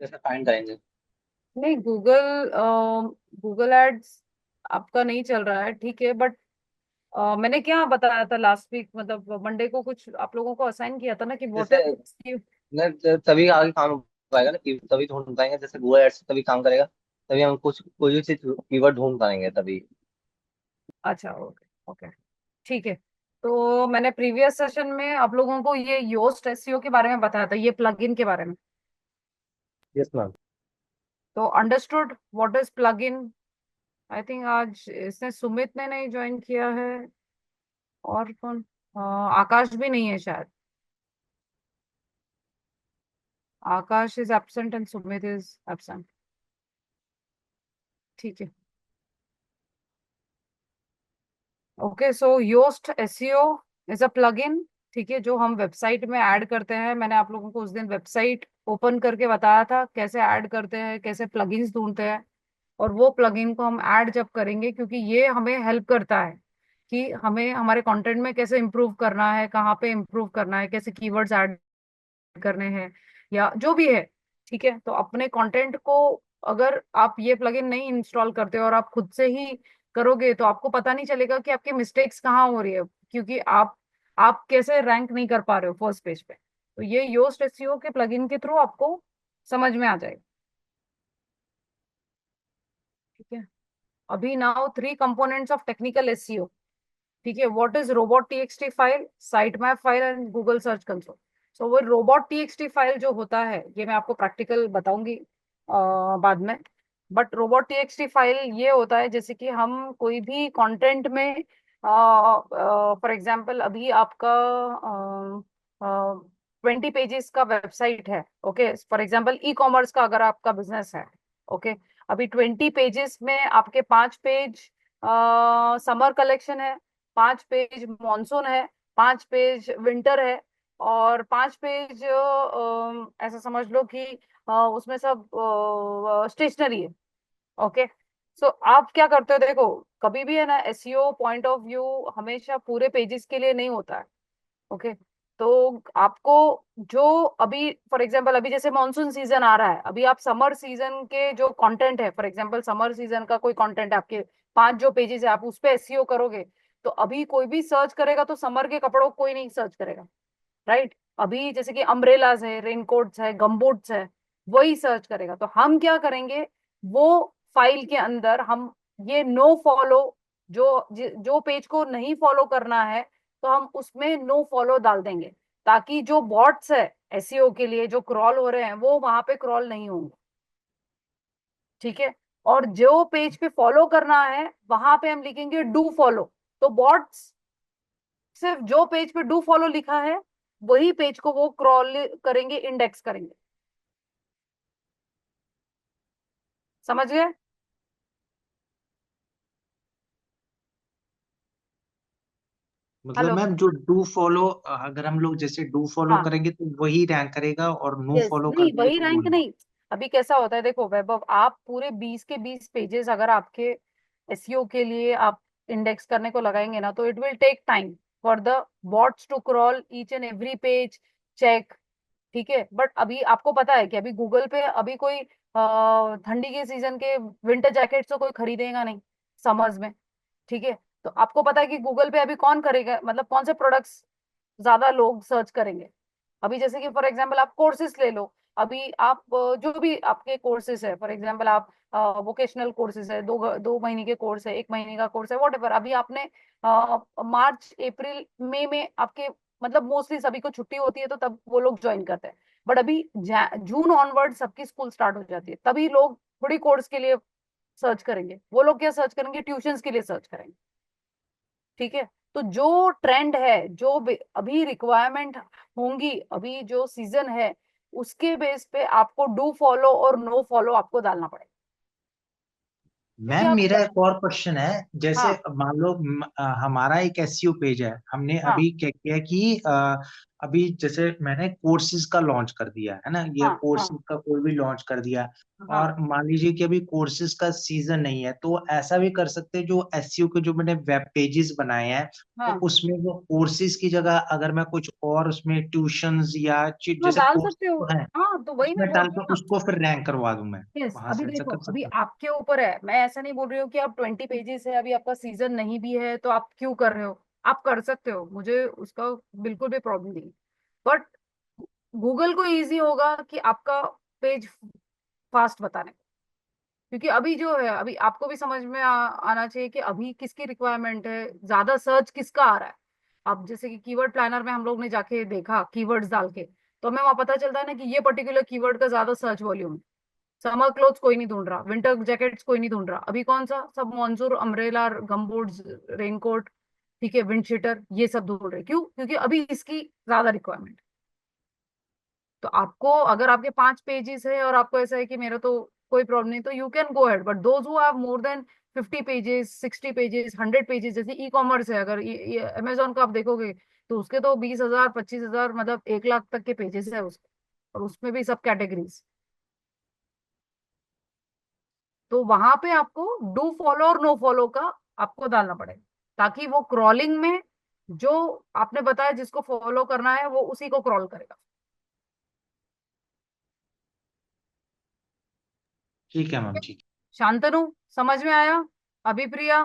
कैसे फाइंड करेंगे? नहीं, गूगल गूगल एड्स आपका नहीं चल रहा है, ठीक है, बट मैंने क्या बताया था लास्ट वीक, मतलब मंडे को कुछ आप लोगों को असाइन किया था ना कि व्हाट जैसे इज। तभी आगे काम हो पाएगा ना, कि तभी ढूंढ पाएंगे, जैसे गूगल एड्स तभी काम करेगा। तभी हम कुछ कोई भी चीज कीवर्ड ढूंढ पाएंगे तभी। अच्छा, ओके ओके, ठीक है। तो मैंने प्रीवियस सेशन में आप लोगों को ये योस्ट एसईओ के बारे में बताया था, ये प्लगइन के बारे में। Yes ma'am. तो understood what is plugin. I think आज इसने सुमित ने नहीं ज्वाइन किया है। और कौन? आकाश भी नहीं है शायद। Akash is absent and Sumit is absent. ठीक है। Okay, so Yoast SEO is a plugin. ठीक है, जो हम वेबसाइट में ऐड करते हैं। मैंने आप लोगों को उस दिन वेबसाइट ओपन करके बताया था कैसे ऐड करते हैं, कैसे प्लगइन्स ढूंढते हैं। और वो प्लगइन को हम ऐड जब करेंगे, क्योंकि ये हमें हेल्प करता है कि हमें हमारे कंटेंट में कैसे इम्प्रूव करना है, कहाँ पे इम्प्रूव करना है, कैसे कीवर्ड्स ऐड करने हैं, या जो भी है। ठीक है, तो अपने कंटेंट को अगर आप ये प्लगइन नहीं इंस्टॉल करते और आप खुद से ही करोगे, तो आपको पता नहीं चलेगा कि आपकी मिस्टेक्स कहाँ हो रही है, क्योंकि आप कैसे रैंक नहीं कर पा रहे हो फर्स्ट पेज पे। तो ये योस्ट एसईओ के प्लगइन के थ्रू आपको समझ में आ जाएगा। ठीक है। अभी now three components of technical SEO. ठीक है, what is robot TXT file, site map file and Google search console. So वो रोबोट टीएक्सटी फाइल जो होता है, ये मैं आपको प्रैक्टिकल बताऊंगी बाद में। बट रोबोट टीएक्सटी फाइल ये होता है जैसे कि हम कोई भी कंटेंट में, फॉर एग्जांपल अभी आपका 20 पेजेस का वेबसाइट है। Okay, for example e commerce का अगर आपका बिजनेस है। ओके, अभी 20 पेजेस में आपके 5 पेज समर कलेक्शन है, 5 पेज मॉनसून है, 5 पेज विंटर है, और 5 पेज ऐसा समझ लो कि उसमें सब स्टेशनरी है। ओके, सो आप क्या करते हो, देखो, कभी भी है ना, एसईओ पॉइंट ऑफ व्यू हमेशा पूरे पेजेस के लिए नहीं होता है। ओके, तो आपको जो अभी फॉर एग्जांपल अभी जैसे मॉनसून सीजन आ रहा है, अभी आप समर सीजन के जो कंटेंट है, फॉर एग्जांपल समर सीजन का कोई कंटेंट है, आपके 5 जो पेजेस है, आप उस पे एसईओ करोगे। तो अभी कोई भी सर्च करेगा तो समर के कपड़ों को कोई नहीं सर्च करेगा, राइट। अभी जैसे कि अम्ब्रेलाज है, रेनकोट्स है, गमबूट्स है, वही सर्च करेगा। तो हम क्या करेंगे, वो फाइल के अंदर हम ये नो फॉलो, जो पेज को नहीं फॉलो करना है, तो हम उसमें नो फॉलो डाल देंगे, ताकि जो बॉट्स है एसईओ के लिए जो क्रॉल हो रहे हैं वो वहां पे क्रॉल नहीं होंगे। ठीक है, और जो पेज पे फॉलो करना है वहां पे हम लिखेंगे डू फॉलो। तो बॉट्स सिर्फ जो पेज पे डू फॉलो लिखा है वही पेज को वो क्रॉल करेंगे, इंडेक्स करेंगे। समझ गए? मतलब हेलो। मैम, जो डू फॉलो, अगर हम लोग जैसे डू फॉलो हाँ, करेंगे तो वही रैंक करेगा, और नो यस, फॉलो नहीं करेंगे वही तो वो रैंक नहीं। नहीं। अभी कैसा होता है, देखो वैभव, आप पूरे 20 के 20 पेजेस अगर आपके एसईओ के लिए आप इंडेक्स करने को लगाएंगे ना, तो it will take time for the bots to crawl each and every page, check. ठीक है, बट अभी आपको पता है कि अभी गूगल पे अभी कोई ठंडी के सीजन के विंटर जैकेट्स तो कोई खरीदेगा नहीं समर्स में। ठीक है, तो आपको पता है कि गूगल पे अभी कौन करेगा, मतलब कौन से प्रोडक्ट्स ज्यादा लोग सर्च करेंगे। अभी जैसे कि फॉर एग्जांपल आप कोर्सेज ले लो। अभी आप जो भी आपके कोर्सेज है, फॉर एग्जांपल आप वोकेशनल कोर्सेज है, 2 महीने के कोर्स है, 1 महीने का कोर्स है, वॉट एवर। अभी आपने मार्च अप्रैल मई में आपके, मतलब मोस्टली सभी को छुट्टी होती है तो तब वो लोग ज्वाइन करते हैं। बट अभी जून ऑनवर्ड सबकी स्कूल स्टार्ट हो जाती है, तभी लोग थोड़ी कोर्स के लिए सर्च करेंगे। वो लोग क्या सर्च करेंगे, ट्यूशंस के लिए सर्च करेंगे। ठीक है, तो जो ट्रेंड है, जो अभी रिक्वायरमेंट होंगी, अभी जो सीजन है, उसके बेस पे आपको डू फॉलो और नो फॉलो आपको डालना पड़ेगा। क्योंकि मैम, आप, मेरा एक और क्वेश्चन है। जैसे हाँ मान लो हमारा एक एसईओ पेज है, हमने हाँ अभी क्या किया कि अभी जैसे मैंने कोर्सेज का लॉन्च कर दिया है ना, ये हाँ कोर्सेज हाँ का कोई भी लॉन्च कर दिया, हाँ और मान लीजिए कि अभी कोर्सेज का सीजन नहीं है, तो ऐसा भी कर सकते हैं जो एसईओ के जो मैंने वेब पेजेस बनाए हैं, तो हाँ उसमें वो कोर्सेज की जगह अगर मैं कुछ और उसमें ट्यूशंस या हाँ, जैसे डाल कोर्स सकते हो। तो है, हाँ, तो वही मैं उसमें बोल डाल रही के हूँ ना। उसको फिर रैंक करवा दूं मैं, यस, वहां अभी से ऐसा देखो, कर अभी सकता हूँ। आपके ऊपर है। मैं ऐसा नहीं बोल रही हूँ कि आप 20 पेजेस है, अभी आपका सीजन नहीं भी है तो आप क्यों कर रहे हो। आप कर सकते हो, मुझे उसका बिल्कुल भी प्रॉब्लम नहीं। बट गूगल को इजी होगा कि आपका पेज फास्ट बताने को। क्योंकि अभी जो है, अभी आपको भी समझ में आना चाहिए कि अभी किसकी रिक्वायरमेंट है, ज्यादा सर्च किसका आ रहा है। अब जैसे कि कीवर्ड प्लानर में हम लोग ने जाके देखा कीवर्ड्स डाल के, तो हमें वहां पता चलता है ना कि ये पर्टिकुलर कीवर्ड का ज्यादा सर्च वॉल्यूम है। समर क्लोथ्स कोई नहीं ढूंढ रहा, विंटर जैकेट्स कोई नहीं ढूंढ रहा, अभी कौन सा सब मॉनसून अम्ब्रेला, गमबूट्स, रेनकोट, ठीक है, विंड शीटर, ये सब ढूंढ रहे। क्यों? क्योंकि अभी इसकी ज्यादा रिक्वायरमेंट। तो आपको अगर आपके 5 पेजेस है और आपको ऐसा है कि मेरा तो कोई प्रॉब्लम नहीं, तो you can go head. But those who have more than 50 pages, 60 pages, 100 pages, जैसे ई कॉमर्स है, अगर ये अमेजोन का आप देखोगे तो उसके तो 20,000, 25,000, मतलब 1 लाख तक के पेजेस है उसके। और उसमें भी सब कैटेगरीज। तो वहां पे आपको डू फॉलो और नो फॉलो का आपको डालना पड़ेगा, ताकि वो क्रॉलिंग में जो आपने बताया जिसको फॉलो करना है वो उसी को क्रॉल करेगा। ठीक है मैम, ठीक शांतनु, समझ में आया? अभिप्रिया?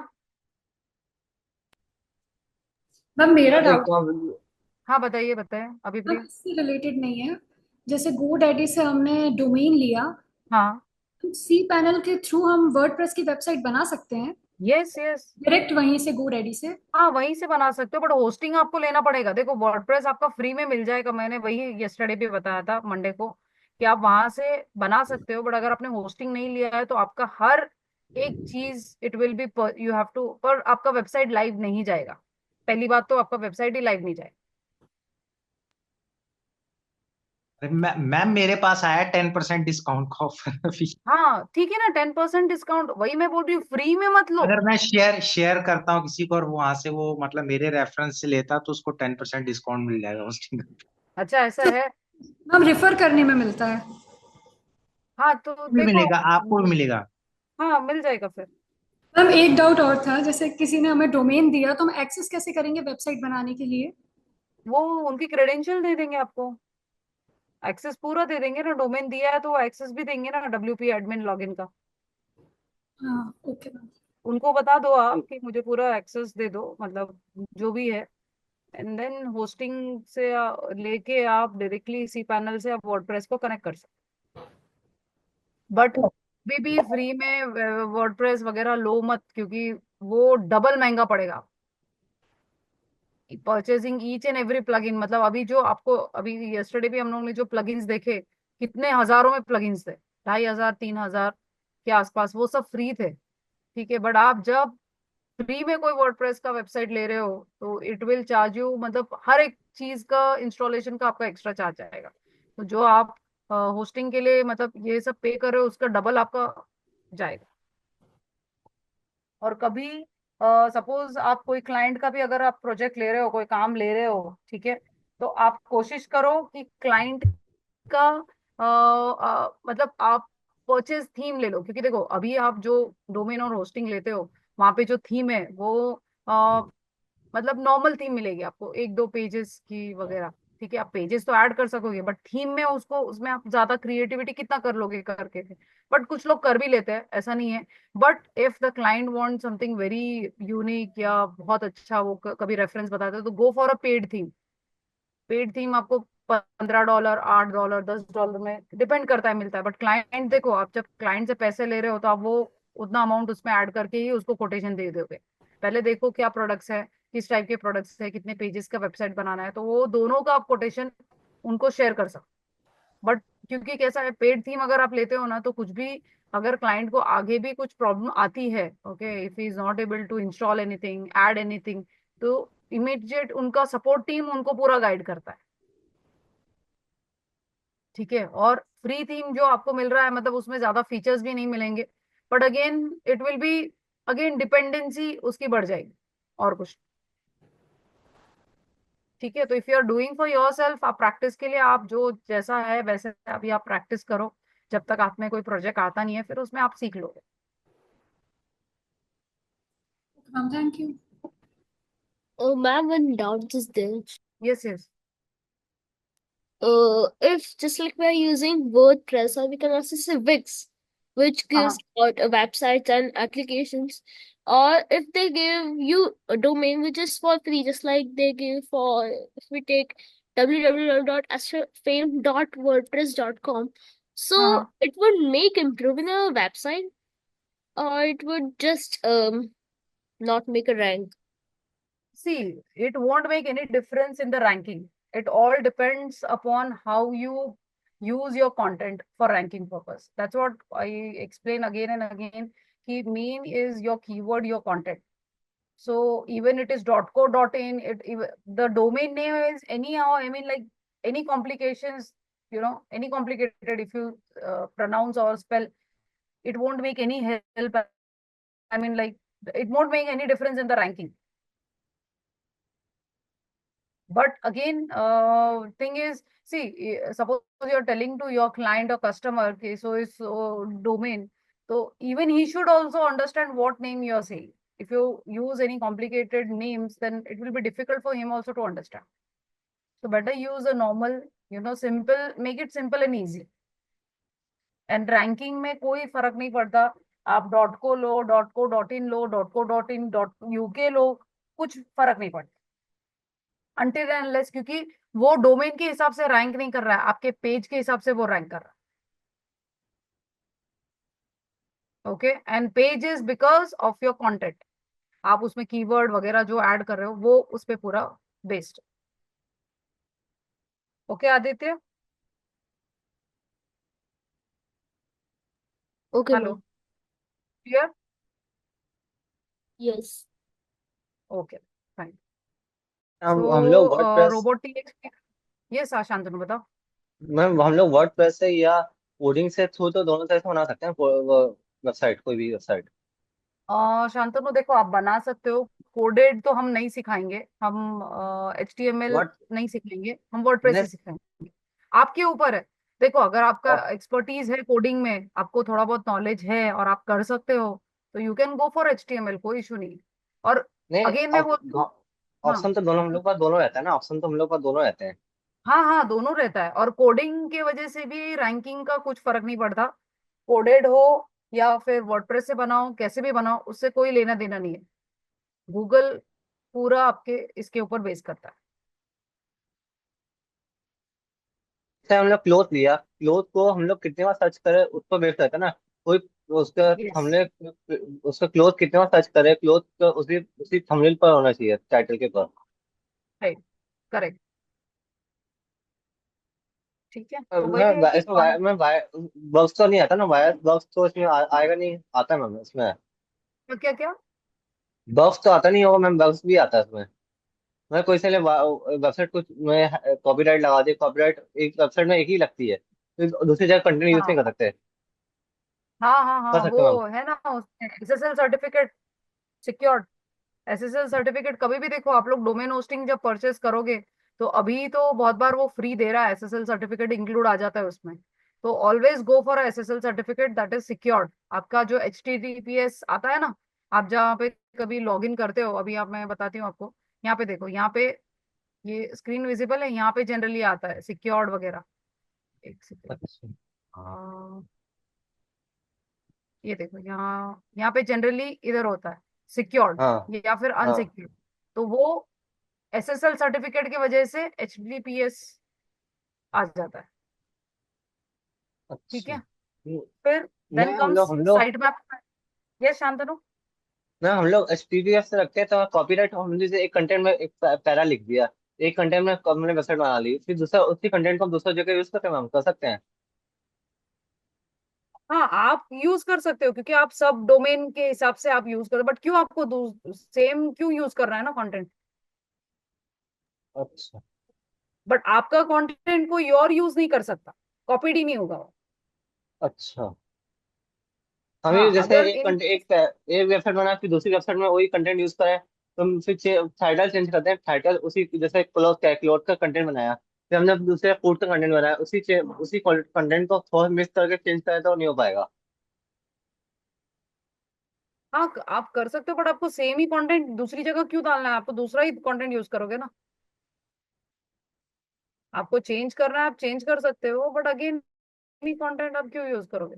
मैम मेरा मैम एक डाउट और हाँ, बताइए बताइए मैम अभिप्रिया। इससे रिलेटेड नहीं है। जैसे GoDaddy से हमने डोमेन लिया, हाँ, सी पैनल के थ्रू हम वर्डप्रेस की वेबसाइट बना सकते हैं यस यस। डायरेक्ट वहीं से GoDaddy से। हाँ, वहीं से बना सकते हो, बट होस्टिंग आपको लेना पड़ेगा। देखो, वर्डप्रेस आपका फ्री में मिल जाएगा, मैंने वही यस्टरडे भी बताया था, मंडे को, कि आप वहां से बना सकते हो। बट अगर आपने होस्टिंग नहीं लिया है तो आपका हर एक चीज it will be, you have to, पर आपका वेबसाइट लाइव नहीं जाएगा। पहली बात तो आपका वेबसाइट ही लाइव नहीं जाएगा। है। मैम मेरे पास आया 10% डिस्काउंट का ऑफर अभी। हाँ, ठीक है ना, 10% डिस्काउंट, वही मैं बोल रही हूँ, फ्री में मत लो। अगर मैं शेयर शेयर करता हूँ किसी को और वहां से वो मतलब मेरे रेफरेंस से लेता, तो उसको 10% डिस्काउंट मिल जाएगा होस्टिंग। अच्छा, ऐसा है? मैम रेफर करने में मिलता है। हाँ, तो भी देखो। मिलेगा, आपको भी मिलेगा। हाँ, मिल जाएगा फिर। मैम एक डाउट और था, जैसे किसी ने हमें डोमेन दिया तो हम एक्सेस कैसे करेंगे वेबसाइट बनाने के लिए? वो उनकी क्रेडेंशियल दे देंगे आपको, एक्सेस पूरा दे देंगे ना। डोमेन दिया है तो वो एक्सेस भी देंगे ना, WP एडमिन लॉगिन का। हाँ ओके मैम। उनको बता दो आप कि मुझे पूरा एक्सेस दे दो, मतलब जो भी है। एंड देन होस्टिंग से लेके आप डायरेक्टली इसी पैनल से आप वर्डप्रेस को कनेक्ट कर सकते। बट अभी भी फ्री में वर्डप्रेस वगैरह लो मत, क्योंकि वो डबल महंगा पड़ेगा। Purchasing each and every plugin, मतलब अभी जो आपको, अभी यस्टरडे भी हम लोगों ने जो प्लगइन्स देखे, कितने हजारों में प्लगइन्स थे, 2,500, 3,000 के आसपास, वो सब फ्री थे। ठीक है, बट आप जब फ्री में कोई वर्डप्रेस का वेबसाइट ले रहे हो तो इट विल चार्ज यू, मतलब हर एक चीज का इंस्टॉलेशन का आपका एक्स्ट्रा चार्ज आएगा। तो जो आप होस्टिंग के लिए मतलब ये सब पे कर रहे हो उसका डबल आपका जाएगा। और कभी सपोज आप कोई क्लाइंट का भी अगर आप प्रोजेक्ट ले रहे हो, कोई काम ले रहे हो, ठीक है, तो आप कोशिश करो कि क्लाइंट का मतलब आप परचेज थीम ले लो। क्योंकि देखो, अभी आप जो डोमेन और होस्टिंग लेते हो वहां पे जो थीम है वो मतलब नॉर्मल थीम मिलेगी आपको, 1-2 पेजेस की वगैरह। ठीक है, आप पेजेस तो ऐड कर सकोगे, बट थीम में उसको, उसमें आप ज्यादा क्रिएटिविटी कितना कर लोगे करके। बट कुछ लोग कर भी लेते हैं, ऐसा नहीं है। But if the client want something very unique या बहुत अच्छा, वो कभी रेफरेंस बताते हैं, तो go for a paid theme. Paid theme आपको $15, $8, $10 में डिपेंड करता है मिलता है। बट क्लाइंट, देखो, आप जब क्लाइंट से पैसे ले रहे हो तो आप वो उतना अमाउंट उसमें ऐड करके ही उसको कोटेशन दे दोगे। पहले देखो क्या प्रोडक्ट्स है, किस टाइप के प्रोडक्ट्स है, कितने पेजेस का वेबसाइट बनाना है, तो वो दोनों का आप कोटेशन उनको शेयर कर सकते। बट क्योंकि कैसा है, पेड थीम अगर आप लेते हो ना, तो कुछ भी अगर क्लाइंट को आगे भी कुछ प्रॉब्लम आती है, okay, if he is not able to install anything, add anything, तो इमीडिएट उनका सपोर्ट टीम उनको पूरा गाइड करता है। ठीक है, और फ्री थीम जो आपको मिल रहा है, मतलब उसमें ज्यादा फीचर्स भी नहीं मिलेंगे। But again it will be, again dependency उसकी बढ़ जाएगी, और कुछ। ठीक है, तो if you are doing for yourself, आप प्रैक्टिस के लिए आप जो जैसा है वैसे अभी आप प्रैक्टिस करो, जब तक आप में कोई प्रोजेक्ट आता नहीं है फिर उसमें आप सीख लोगे। Thank you. Oh, ma'am, one doubt is there. Yes yes. If just like we're using WordPress, or we can also say Wix, which gives out websites and applications, or if they give you a domain which is for free, just like they give for, if we take www.astrofame.wordpress.com, so it would make improving a website, or it would just not make a rank. See, it won't make any difference in the ranking. It all depends upon how you use your content for ranking purpose. That's what I explain again and again. Key main is your keyword, your content. So even it is .co.in, the domain name is anyhow, I mean, like any complications, any complicated, if you pronounce or spell, it won't make any help. I mean, like it won't make any difference in the ranking. But again, thing is, see, suppose you're telling to your client or customer, okay, so it's domain. So even he should also understand what name you're saying. If you use any complicated names, then it will be difficult for him also to understand. So better use a normal, simple, make it simple and easy. And ranking में कोई फर्क नहीं पड़ता, आप .co लो, .co.in लो, .co.in, .uk लो, कुछ फर्क नहीं पड़ता until and unless, क्योंकि वो डोमेन के हिसाब से रैंक नहीं कर रहा है, आपके पेज के हिसाब से वो रैंक कर रहा है। Okay, and page is because of your content, आप उसमें कीवर्ड वगैरह जो ऐड कर रहे हो वो उस पे पूरा based. Okay Aditya. Okay, hello, ma'am. Clear? Yes. Okay fine. हम लोग सो वर्डप्रेस रोबोटिक, यस शांतनु बताओ। मैम, हम लोग वर्डप्रेस से या कोडिंग से थ्रू तो दोनों तरह से बना सकते हैं वेबसाइट, कोई भी वेबसाइट। शांतनु देखो, आप बना सकते हो, कोडेड तो हम नहीं सिखाएंगे, हम HTML व्हाट नहीं सिखाएंगे, हम वर्डप्रेस ने ही सिखाएंगे। आपके ऊपर है। देखो, अगर आपका एक्सपर्टीज है कोडिंग में, आपको थोड़ा बहुत नॉलेज है और आप कर सकते हो, तो you can go for HTML, कोई इशू नहीं। और नहीं, अगेन मैं बोलती हूँ, हाँ ऑप्शन तो दोनों हम लोग पास दोनों रहता है ना, ऑप्शन तो हम लोग पास दोनों रहते हैं। हाँ हाँ, दोनों रहता है, और कोडिंग के वजह से भी रैंकिंग का कुछ फर्क नहीं पड़ता। कोडेड हो या फिर वर्डप्रेस से बनाओ, कैसे भी बनाओ, उससे कोई लेना देना नहीं है। गूगल पूरा आपके इसके ऊपर बेस करता है। जैसे हम लोग क्लोथ लिया, क्लोथ को हम लोग कितने बार सर्च करें उस पर बेस करता है ना। कोई उसका यस, हमने उसका क्लोथ कितने बार सर्च करे, क्लोथ का उसी उसी थंबनेल पर होना चाहिए, टाइटल के पर। राइट, करेक्ट, ठीक है, तो वही है मैं कि इसमें मैं बग्स तो नहीं आता ना, वायरस बग्स तो इसमें आएगा नहीं, आता है मैम इसमें। क्या क्या क्या? बग्स तो आता नहीं होगा मैम, बग्स भी आता है इसमें। मैं कोई से वेबसाइट कुछ मैं कॉपीराइट लगा दी, कॉपीराइट एक वेबसाइट में एक ही लगती है, तो दूसरी जगह कंटेंट यूज नहीं हाँ कर सकते। हाँ हाँ कर हाँ, सकते मैम। वो है ना उसमें SSL certificate, secured SSL certificate. कभी भी देखो, आप लोग डोमेन होस्टिंग जब परचेस करोगे, तो अभी तो बहुत बार वो फ्री दे रहा है, SSL सर्टिफिकेट इंक्लूड आ जाता है उसमें। तो always go for SSL certificate that is secured. आपका जो HTTPS आता है ना, आप जहाँ पे कभी लॉग इन करते हो, अभी आप, मैं बताती हूँ आपको, यहाँ पे देखो, यहाँ पे ये स्क्रीन विजिबल है, यहाँ पे जनरली आता है सिक्योर्ड वगैरह। एक सेकेंड, अच्छा। ये देखो, यहाँ यहाँ पे जनरली इधर होता है सिक्योर्ड हाँ या फिर हाँ। अनसिक्योर्ड। तो वो SSL सर्टिफिकेट की वजह से HTTPS आ जाता है। ठीक अच्छा। है, फिर देन नहीं, हम कम्स लोग हम लोग साइट मैप। यस शांतनु। ना हम लोग HTTPS से रखते हैं, तो कॉपीराइट हम जैसे एक कंटेंट में एक पैरा लिख दिया, एक कंटेंट में हमने वेबसाइट बना ली, फिर दूसरा उसी कंटेंट को हम दूसरा जगह यूज करते हैं मैम, कर सकते हैं। हाँ, आप यूज कर सकते हो, क्योंकि आप सब डोमेन के हिसाब से आप यूज करो, बट क्यों आपको सेम क्यों यूज करना है ना कंटेंट? अच्छा। बट आपका कंटेंट कोई और यूज नहीं कर सकता, कॉपीड ही नहीं होगा वो। अच्छा, हम ये हाँ, जैसे अगर एक इन एक वेबसाइट बना फिर दूसरी वेबसाइट में वही कंटेंट यूज करें, तो हम फिर टाइटल चेंज करते हैं, टाइटल उसी जैसे क्लोथ का क्लोथ का कंटेंट बनाया, फिर हमने दूसरे फूड का कंटेंट बनाया, उसी कंटेंट को थोड़ा मिक्स करके चेंज करें तो नहीं हो पाएगा। हाँ, आप कर सकते हो, बट आपको सेम ही कंटेंट दूसरी जगह क्यों डालना है? आपको दूसरा ही कंटेंट यूज करोगे ना। आपको चेंज करना है, आप चेंज कर सकते हो, बट अगेन ही कंटेंट आप क्यों यूज करोगे?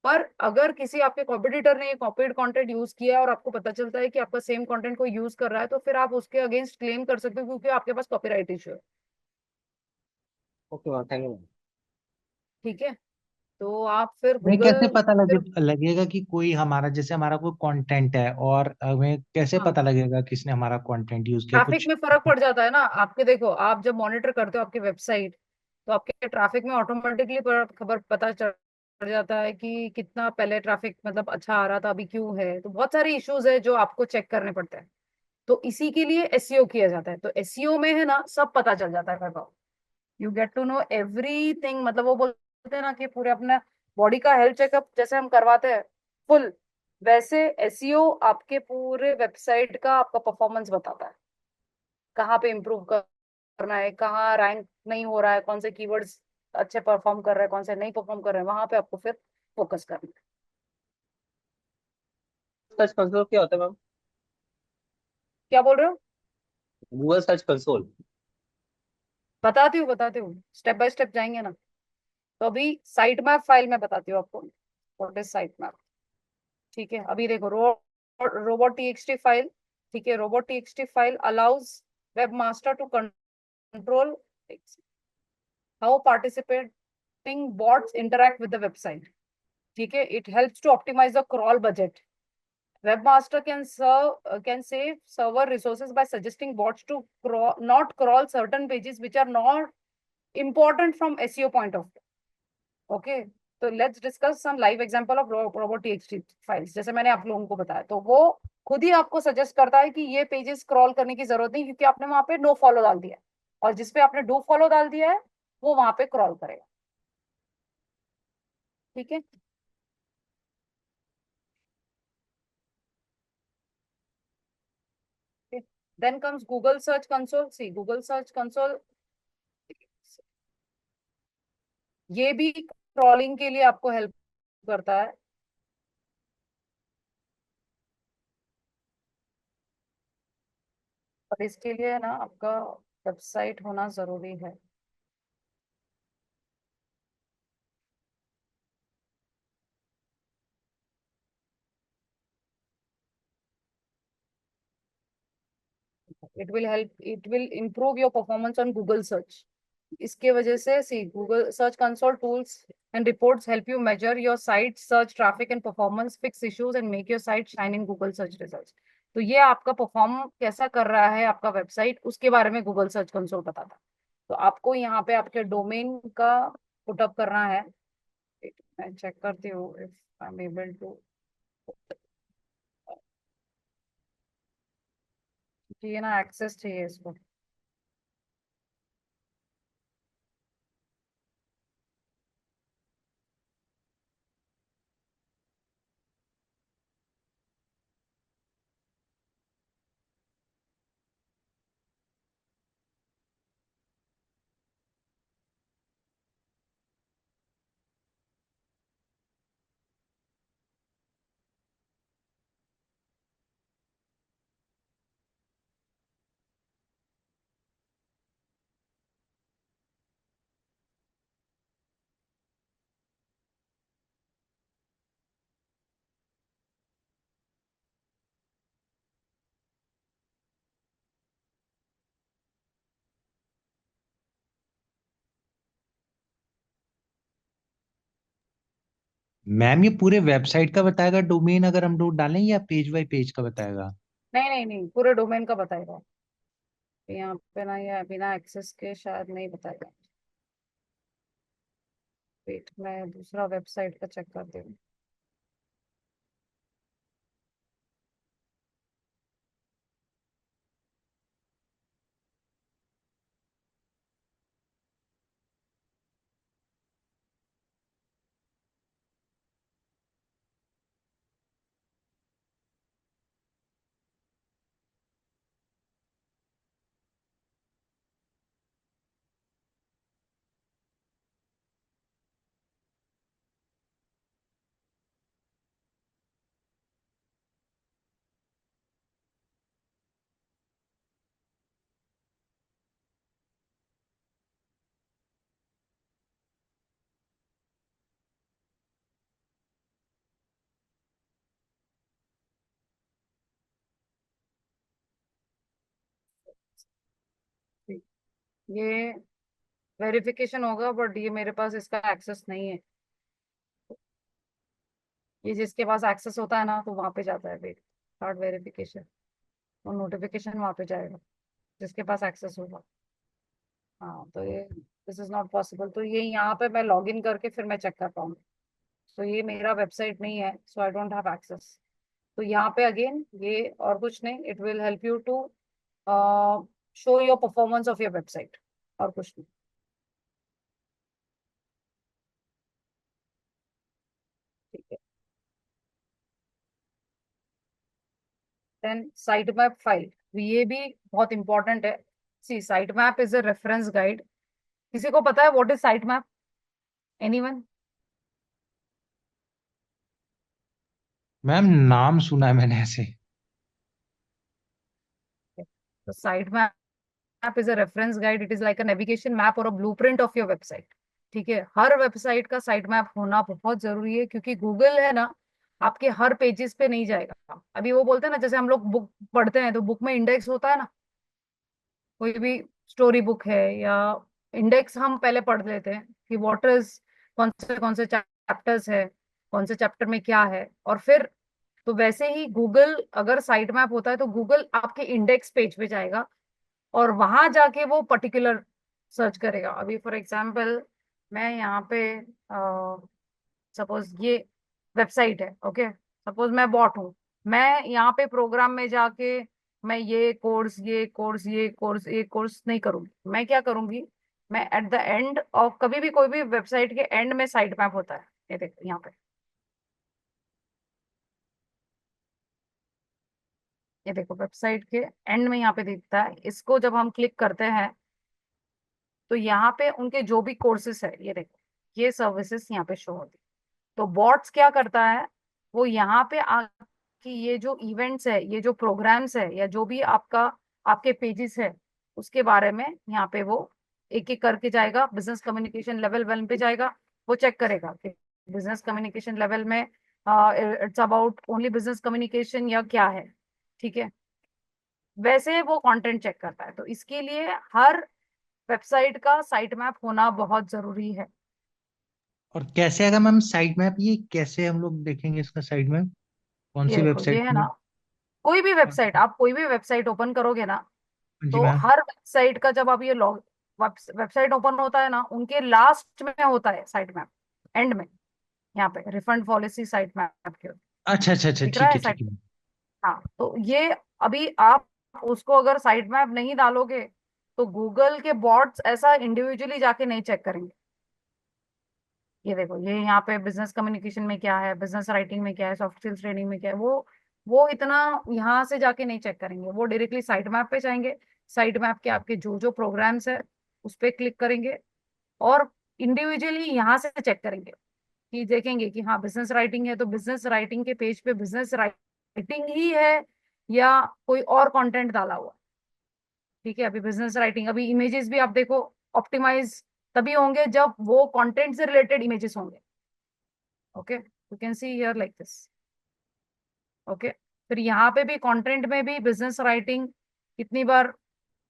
पर अगर किसी आपके कॉम्पिटिटर ने ये कॉपीड कंटेंट यूज किया है और आपको पता चलता है कि आपका सेम कंटेंट कोई यूज कर रहा है, तो फिर आप उसके अगेंस्ट क्लेम कर सकते हो, क्योंकि आपके पास कॉपीराइट इशू है। Okay ma'am, thank you ma'am. ठीक है, तो आप फिर हमें कैसे गूगल पता फिर लगेगा कि कोई हमारा, जैसे हमारा कोई कंटेंट है, और हमें कैसे हाँ, पता लगेगा किसने हमारा कंटेंट यूज किया ट्रैफिक कुछ? में फर्क पड़ जाता है ना आपके। देखो, आप जब मॉनिटर करते हो आपकी वेबसाइट, तो आपके ट्रैफिक में ऑटोमेटिकली खबर पता चल जाता है कि कितना पहले ट्रैफिक मतलब अच्छा आ रहा था, अभी क्यों है। तो बहुत सारे इश्यूज है जो आपको चेक करने पड़ते हैं। तो इसी के लिए एसईओ किया जाता है। तो एसईओ में है ना, सब पता चल जाता है Vaibhav. You get to know everything. मतलब वो बोलते हैं ना कि पूरे अपना बॉडी का हेल्थ चेकअप जैसे हम करवाते हैं फुल, वैसे एसईओ आपके पूरे वेबसाइट का आपका परफॉर्मेंस बताता है। कहाँ पे इम्प्रूव करना है, कहाँ रैंक नहीं हो रहा है, कौन से कीवर्ड्स अच्छे परफॉर्म कर रहे हैं, कौन से नहीं परफॉर्म कर रहे हैं, वहां पे आपको फिर फोकस करना है। सर्च कंसोल क्या होता है मैम? क्या बोल रहे हो? Google search console. बताती हूँ, स्टेप बाय स्टेप जाएंगे ना। तो अभी साइट मैप फाइल में बताती हूँ आपको व्हाट इज साइट मैप। ठीक है, अभी देखो रोबोट टीएक्सटी फाइल। ठीक है, robot TXT file allows webmaster to control how participating bots interact with the website. ठीक है, it helps to optimise the crawl budget. Webmaster can save server resources by suggesting bots to not crawl certain pages which are not important from SEO point of view. Okay, तो let's discuss some live example of robot.txt files। जैसे मैंने आप लोगों को बताया, तो वो खुद ही आपको सजेस्ट करता है कि ये पेजेस क्रॉल करने की जरूरत नहीं, क्योंकि आपने वहां पे नो फॉलो डाल दिया है। और जिसपे आपने डू फॉलो डाल दिया है वो वहां पे क्रॉल करेगा। ठीक है, then comes Google Search Console। See, Google Search Console ये भी क्रॉलिंग के लिए आपको हेल्प करता है। और इसके लिए ना आपका वेबसाइट होना जरूरी है। It will improve your performance on Google search. इसके वजह से see Google search console tools and reports help you measure your site search traffic and performance, fix issues and make your site shine in Google search results. तो ये आपका perform कैसा कर रहा है आपका वेबसाइट, उसके बारे में गूगल सर्च कंसोल बताता है। तो आपको यहाँ पे आपके डोमेन का पुटअप करना है। मैं चेक करती हूँ if I am able to. ये ना एक्सेस चाहिए इसको। मैम ये पूरे वेबसाइट का बताएगा डोमेन अगर हम लोग डालें, या पेज बाय पेज का बताएगा? नहीं नहीं नहीं, पूरे डोमेन का बताएगा। यहाँ पे ना ये बिना एक्सेस के शायद नहीं बताएगा। वेट, मैं दूसरा वेबसाइट का चेक करती हूँ। ये वेरिफिकेशन होगा, बट ये मेरे पास इसका एक्सेस नहीं है। ये जिसके पास एक्सेस होता है ना, तो वहां पे जाता है, वेट कार्ड वेरिफिकेशन, और नोटिफिकेशन वहां पे जाएगा जिसके पास एक्सेस होगा। हाँ, तो ये दिस इज नॉट पॉसिबल, तो ये यहाँ पे मैं लॉग इन करके फिर मैं चेक कर पाऊंगी। तो ये मेरा वेबसाइट नहीं है, so I don't have access. तो यहाँ पे अगेन ये और कुछ नहीं, it will help you to show your performance of your website, और कुछ नहीं। ठीक है। देन साइट मैप फाइल, ये भी बहुत इंपॉर्टेंट है। See, site map is a reference guide. किसी को पता है what is site map? Anyone? Ma'am नाम सुना है मैंने ऐसे। तो site map is a reference guide, it is like a navigation map और a blueprint of your website. ठीक है, हर वेबसाइट का साइट मैप होना बहुत जरूरी है, क्योंकि गूगल है ना, आपके हर पेजेस पे नहीं जाएगा। अभी वो बोलते हैं ना, जैसे हम लोग बुक पढ़ते हैं तो बुक में इंडेक्स होता है ना, कोई भी स्टोरी बुक है या इंडेक्स हम पहले पढ़ लेते हैं कि व्हाट इज, कौन से चैप्टर्स है, कौन से चैप्टर में क्या है, और फिर तो वैसे ही गूगल अगर साइट मैप होता है तो गूगल आपके इंडेक्स पेज पे जाएगा और वहां जाके वो पर्टिकुलर सर्च करेगा। अभी फॉर एग्जांपल मैं यहाँ पे सपोज ये वेबसाइट है, ओके, सपोज मैं बॉट हूँ, मैं यहाँ पे प्रोग्राम में जाके मैं ये कोर्स नहीं करूंगी। मैं क्या करूंगी, मैं एट द एंड ऑफ, कभी भी कोई भी वेबसाइट के एंड में साइट मैप होता है, ये देखो यहाँ पे, ये देखो वेबसाइट के एंड में यहाँ पे दिखता है। इसको जब हम क्लिक करते हैं तो यहाँ पे उनके जो भी कोर्सेस है, ये देखो, ये सर्विसेज यहाँ पे शो होती है। तो बॉट्स क्या करता है, वो यहाँ पे आके ये जो इवेंट्स है, ये जो प्रोग्राम्स है, या जो भी आपका आपके पेजेस है, उसके बारे में यहाँ पे वो एक एक करके जाएगा। बिजनेस कम्युनिकेशन लेवल 1 पे जाएगा, वो चेक करेगा कि बिजनेस कम्युनिकेशन लेवल में it's about only business communication या क्या है। ठीक है, वैसे वो कंटेंट चेक करता है। तो इसके लिए हर वेबसाइट का साइट मैप होना बहुत जरूरी है। और कैसे आएगा मैम साइट मैप, ये कैसे हम लोग देखेंगे इसका साइट मैप, कौन ये सी देखो, वेबसाइट ये है में? ना, कोई भी वेबसाइट, आप कोई भी वेबसाइट ओपन करोगे ना, जी तो मैम। हर वेबसाइट का जब आप ये लॉग वेबसाइट ओपन होता है ना, उनके लास्ट में होता है साइट मैप, एंड में, यहाँ पे रिफंड पॉलिसी साइट मैप के अच्छा अच्छा अच्छा, दिख रहा ठीक है है ठीक साइट। है। हाँ, तो ये अभी आप उसको अगर साइट मैप नहीं डालोगे तो गूगल के बॉट्स ऐसा इंडिविजुअली जाके नहीं चेक करेंगे। ये देखो, ये यहाँ पे बिजनेस कम्युनिकेशन में क्या है, बिजनेस राइटिंग में क्या है, सॉफ्ट स्किल्स ट्रेनिंग में क्या है, वो इतना यहाँ से जाके नहीं चेक करेंगे। वो डायरेक्टली साइट मैप पे जाएंगे, साइट मैप के आपके जो जो प्रोग्राम्स है उस पे क्लिक करेंगे, और इंडिविजुअली यहाँ से चेक करेंगे कि देखेंगे कि हाँ, बिजनेस राइटिंग है तो बिजनेस राइटिंग के पेज पे बिजनेस राइटिंग ही है या कोई और कंटेंट डाला हुआ है। ठीक है, अभी बिजनेस राइटिंग, अभी इमेजेस भी आप देखो, ऑप्टिमाइज तभी होंगे जब वो कंटेंट से रिलेटेड इमेजेस होंगे। Okay, you can see here like this. Okay, फिर यहाँ पे भी कंटेंट में भी बिजनेस राइटिंग कितनी बार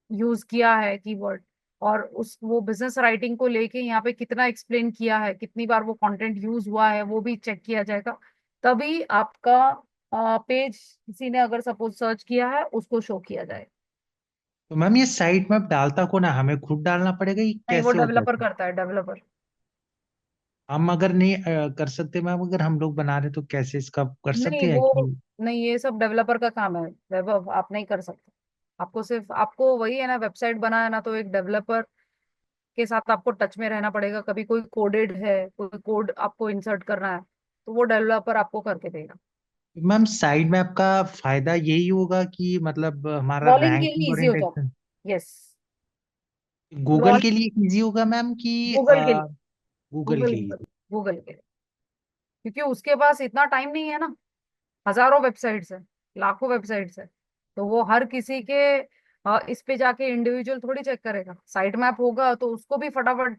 यूज किया है कीवर्ड, और उस वो बिजनेस राइटिंग को लेके यहाँ पे कितना एक्सप्लेन किया है, कितनी बार वो कंटेंट यूज हुआ है, वो भी चेक किया जाएगा। तभी आपका पेज किसी ने अगर सपोज सर्च किया है उसको शो किया जाएगा। तो मैम ये साइट मैप डालता कौन है, हमें खुद डालना पड़ेगा, ये नहीं, वो कैसे होता डेवलपर है? करता है, डेवलपर। हम अगर नहीं कर सकते मैम, अगर हम लोग बना रहे तो कैसे इसका कर नहीं, सकते हैं वो कि? नहीं, ये सब डेवलपर का काम है वैभव, आप नहीं कर सकते। आपको सिर्फ, आपको वही है ना, वेबसाइट बना है ना, तो एक डेवलपर के साथ आपको टच में रहना पड़ेगा। कभी कोई कोडेड है, कोई कोड आपको इंसर्ट करना है, तो वो डेवलपर आपको करके देगा। मैम साइट मैप का फायदा यही होगा कि मतलब हमारा क्रॉलिंग के रैंकिंग लिए और इजी हो जाता इंडेक्स है। यस, गूगल क्रॉल, के लिए इजी होगा मैम कि गूगल के लिए, गूगल गूगल के लिए? गूगल गूगल के लिए, क्योंकि उसके पास इतना टाइम नहीं है ना। हजारों वेबसाइट्स है, लाखों वेबसाइट्स है, तो वो हर किसी के इस पे जाके इंडिविजुअल थोड़ी चेक करेगा। साइट मैप होगा तो उसको भी फटाफट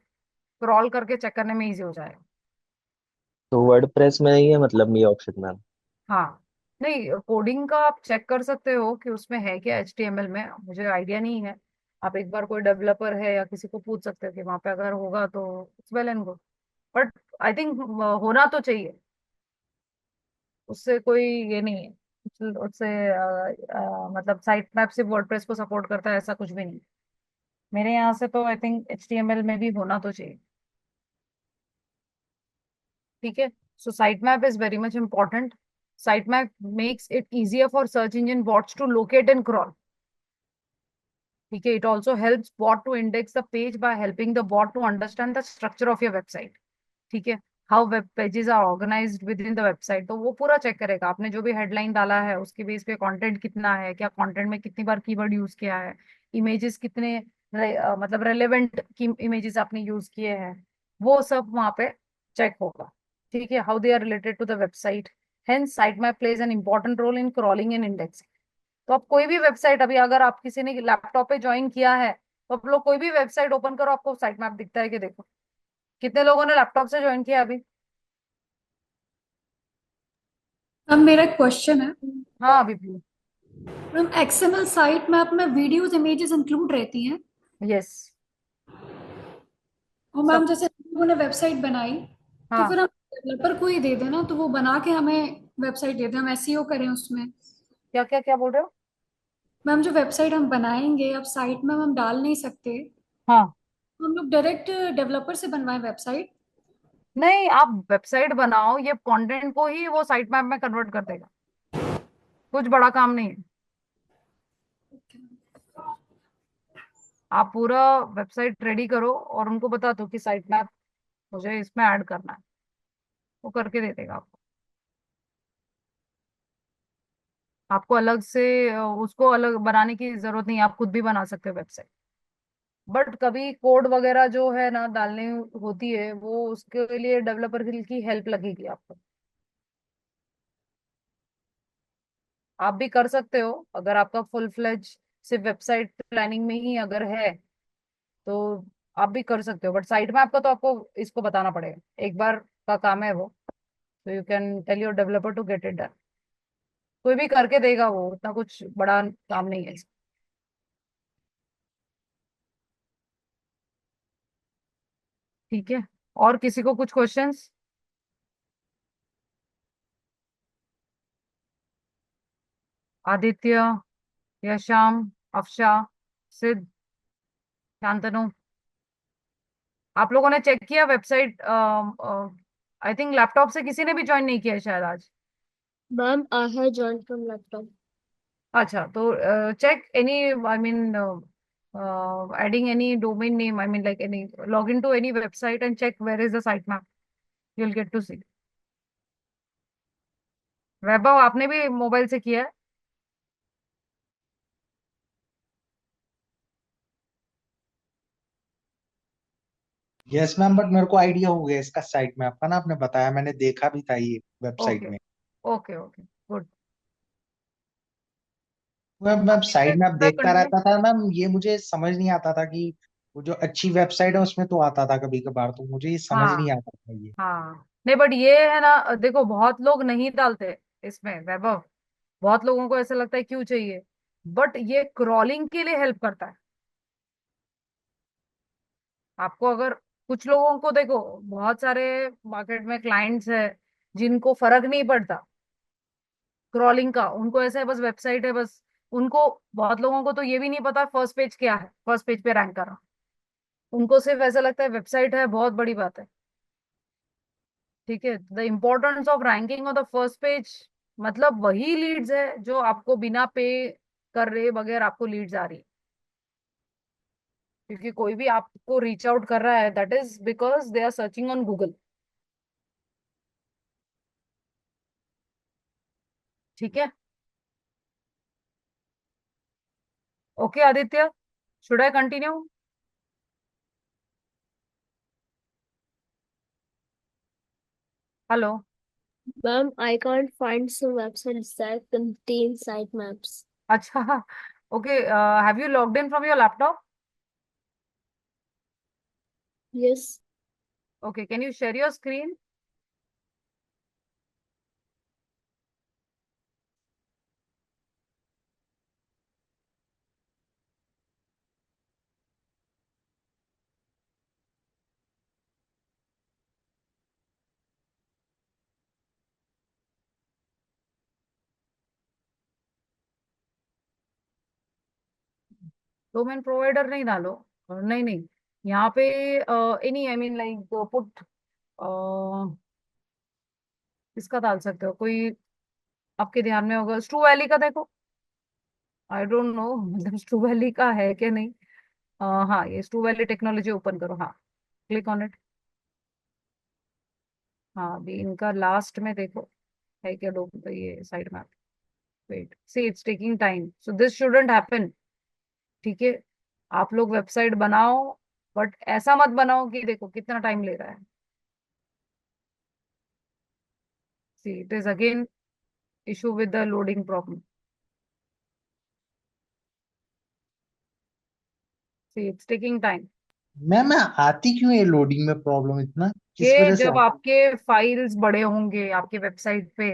क्रॉल करके चेक करने में इजी हो जाएगा। तो वर्डप्रेस में नहीं है मतलब ये ऑप्शन मैम? हाँ, नहीं, कोडिंग का आप चेक कर सकते हो कि उसमें है क्या, HTML में, मुझे आइडिया नहीं है। आप एक बार कोई डेवलपर है या किसी को पूछ सकते हो कि वहां पे अगर होगा तो it's well and good. But I think होना तो चाहिए, उससे कोई ये नहीं है। उससे मतलब साइट मैप सिर्फ वर्डप्रेस को सपोर्ट करता है ऐसा कुछ भी नहीं। मेरे यहाँ से तो आई थिंक HTML में भी होना तो चाहिए। ठीक है। So site map is very much important. Site map makes it easier for search engine bots to locate and crawl. ठीक है। It also helps bot to index the page by helping the bot to understand the structure of your website. ठीक है। How web pages are organized within the website, तो वो पूरा check करेगा आपने जो भी हेडलाइन डाला है उसके बेस पे कंटेंट कितना है, क्या कंटेंट में कितनी बार कीवर्ड यूज किया है, इमेजेस कितने मतलब रेलेवेंट की इमेजेस आपने यूज किए हैं, वो सब वहां पे चेक होगा। ठीक है। How they are related to the website. Hence site map plays an important role in crawling and indexing. तो आप कोई भी वेबसाइट, अभी अगर आप किसी ने लैपटॉप पे ज्वाइन किया है तो आप लोग कोई भी वेबसाइट ओपन करो, आपको साइट मैप दिखता है कि देखो कितने लोगों ने लैपटॉप से ज्वाइन किया अभी। अब मेरा एक क्वेश्चन है हाँ अभी भी। मैम, एक्सएमएल साइट मैप में वीडियोस इमेजेस इंक्लूड रहती हैं? यस। और सब। मैम जैसे हम लोगों ने वेबसाइट बनाई तो हाँ। फिर हम डेवलपर को ही दे देना, तो वो बना के हमें वेबसाइट दे दे, हम एसईओ करें उसमें। क्या क्या क्या बोल रहे हो। मैम जो वेबसाइट हम बनाएंगे अब साइट में हम डाल नहीं सकते, हाँ। तो हम लोग डायरेक्ट डेवलपर से बनवाएं वेबसाइट? नहीं, आप वेबसाइट बनाओ, ये कंटेंट को ही वो साइट मैप में कन्वर्ट कर देगा। कुछ बड़ा काम नहीं है। आप पूरा वेबसाइट रेडी करो और उनको बता दो कि साइट मैप मुझे इसमें ऐड करना है, वो करके दे देगा आपको। आपको अलग से उसको अलग बनाने की जरूरत नहीं है, आप खुद भी बना सकते हो वेबसाइट। बट कभी कोड वगैरह जो है ना डालनी होती है, वो उसके लिए डेवलपर की हेल्प लगेगी आपको। आप भी कर सकते हो अगर आपका फुल फ्लेज सिर्फ वेबसाइट प्लानिंग में ही अगर है तो आप भी कर सकते हो। बट साइट में आपका तो आपको इसको बताना पड़ेगा, एक बार का काम है वो। तो you can tell your developer to get it done. कोई भी करके देगा, वो उतना कुछ बड़ा काम नहीं है। ठीक है। और किसी को कुछ क्वेश्चंस। आदित्य, यशाम, अफशा, सिद्ध, शांतनु, आप लोगों ने चेक किया वेबसाइट। आई थिंक लैपटॉप से किसी ने भी ज्वाइन नहीं किया है शायद आज। Ma'am, I have joined from laptop. अच्छा, तो check any, I mean adding any domain name, I mean like any log in to any website and check where is the site map, you will get to see. Vaibhav, आपने भी mobile से किया है। Yes ma'am, but मेरे को idea हो गया इसका साइट में, आपका ना आपने बताया, मैंने देखा भी था ये वेबसाइट ओके में। Okay okay good. मैं साइड में आप देखता कंटिन्यू। रहता था मैम, ये मुझे समझ नहीं आता था कि वो जो अच्छी वेबसाइट है उसमें तो आता था कभी कभार, तो मुझे ये समझ नहीं हाँ आता था ये। हाँ। नहीं बट ये है ना, देखो बहुत लोग नहीं डालते इसमें वैभव। बहुत लोगों को ऐसा लगता है क्यों चाहिए, बट ये क्रॉलिंग के लिए हेल्प करता है आपको। अगर कुछ लोगों को देखो, बहुत सारे मार्केट में क्लाइंट्स है जिनको फर्क नहीं पड़ता क्रॉलिंग का, उनको ऐसा है बस वेबसाइट है बस। उनको, बहुत लोगों को तो ये भी नहीं पता फर्स्ट पेज क्या है, फर्स्ट पेज पे रैंक करना। उनको सिर्फ ऐसा लगता है वेबसाइट है बहुत बड़ी बात है। ठीक है। The importance of ranking on the first page, मतलब वही लीड्स है जो आपको बिना पे कर रहे बगैर आपको लीड्स आ रही है। क्योंकि कोई भी आपको रीच आउट कर रहा है that is because they are searching on Google. ठीक है। Okay Aditya, should I continue. Hello. Ma'am, I can't find some websites that contain sitemaps. अच्छा। Okay, have you logged in from your laptop. Yes, okay, can you share your screen. Domain provider नहीं डालो, नहीं नहीं, यहाँ पे any I mean like put, इसका डाल सकते हो कोई, आपके ध्यान में होगा स्ट्रू वैली का, देखो आई डोंट नो मतलब स्ट्रू वैली का है क्या नहीं। हाँ ये स्ट्रू वैली टेक्नोलॉजी ओपन करो, हाँ क्लिक ऑन इट। हाँ अभी इनका लास्ट में देखो है क्या ये side map, wait see it's taking time, so this shouldn't happen. ठीक है, आप लोग वेबसाइट बनाओ, बट ऐसा मत बनाओ कि देखो कितना टाइम ले रहा है। See it is again issue with the loading problem, C it's taking time. Ma'am आती क्यों है लोडिंग में प्रॉब्लम इतना, किस ये वजह से जब आपके फाइल्स बड़े होंगे आपके वेबसाइट पे,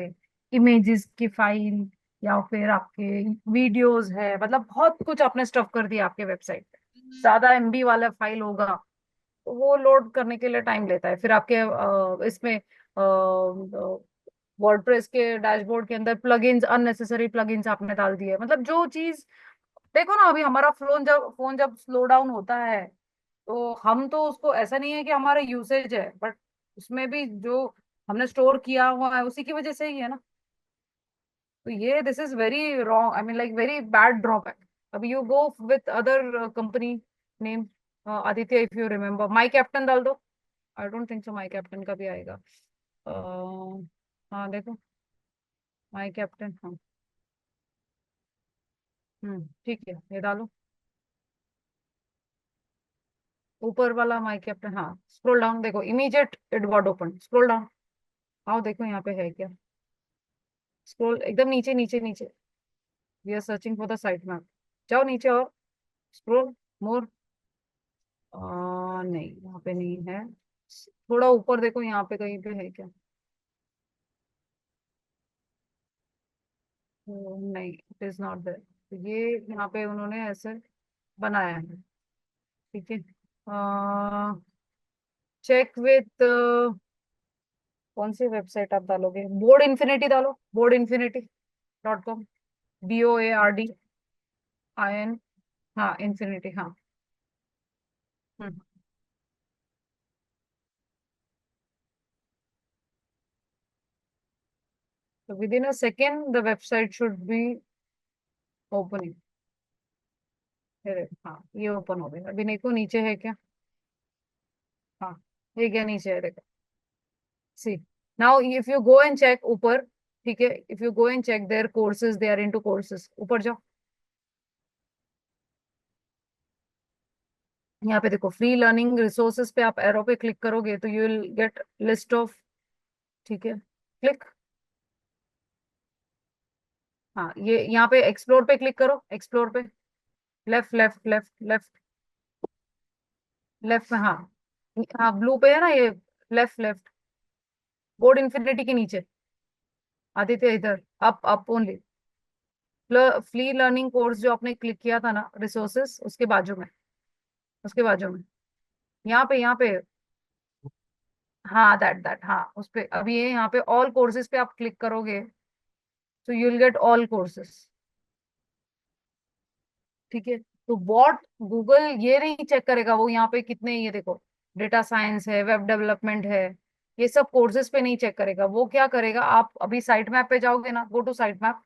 इमेजेस की फाइल या फिर आपके वीडियोस है, मतलब बहुत कुछ आपने स्टफ कर दिया आपके वेबसाइट पे, ज्यादा एमबी वाला फाइल होगा, तो वो लोड करने के लिए टाइम लेता है। फिर आपके इसमें वर्डप्रेस के डैशबोर्ड के अंदर प्लगइन्स, अननेसेसरी प्लगइन्स आपने डाल दिए, मतलब जो चीज, देखो ना अभी हमारा फोन जब स्लो डाउन होता है, तो हम तो उसको, ऐसा नहीं है कि हमारा यूसेज है, बट उसमें भी जो हमने स्टोर किया हुआ है उसी की वजह से ही है ना। तो ये this is very wrong, I mean like very bad drawback. अभी you go with other company name, Aditya, if you remember my captain डाल दो, I don't think so my captain का भी आएगा। हाँ देखो माई कैप्टन, हाँ ठीक है ये डालो, ऊपर वाला माई कैप्टन, हाँ स्क्रॉल डाउन, देखो immediate it got open, scroll down, आओ देखो यहाँ पे है क्या, स्क्रॉल एकदम नीचे नीचे नीचे, we are searching for the site map, जाओ नीचे और स्क्रॉल मोर, नहीं यहाँ पे नहीं है, थोड़ा ऊपर देखो यहाँ पे कहीं पे है क्या, नहीं इट इज नॉट देयर, ये यहाँ पे उन्होंने ऐसे बनाया है। ठीक है, चेक विथ, कौन सी वेबसाइट आप डालोगे, बोर्ड इन्फिनिटी डालो, boardinfinity.com, BOARDIN, हाँ इन्फिनिटी, हाँ हम्म, तो with in a second the website should be opening, हाँ ये ओपन हो गया, अभी देखो नीचे है क्या, हाँ ये क्या नीचे है देखो, see now if you go and check ऊपर, ठीक है, if you go and check there courses, they are into courses, ऊपर जाओ, यहाँ पे देखो फ्री लर्निंग रिसोर्सेज पे आप एरो पे क्लिक करोगे तो you will gate list of, ठीक है क्लिक, हाँ ये यहाँ पे एक्सप्लोर पे क्लिक करो, एक्सप्लोर पे, left left left left left में, हाँ हाँ ब्लू पे है ना ये, लेफ्ट लेफ्ट, बोर्ड इन्फिनिटी के नीचे, आदित्य इधर, up up only, free learning course जो आपने क्लिक किया था ना रिसोर्सेस, उसके बाजू में, उसके बाजू में, यहाँ पे हाँ दैट हाँ उस पे, अभी ये यहाँ पे ऑल कोर्सेज पे आप क्लिक करोगे तो you will get all courses, ठीक है। तो व्हाट, गूगल ये नहीं चेक करेगा वो यहाँ पे कितने, ये देखो डेटा साइंस है, वेब डेवलपमेंट है, ये सब कोर्सेज पे नहीं चेक करेगा, वो क्या करेगा, आप अभी साइट मैप पे जाओगे ना, go to site map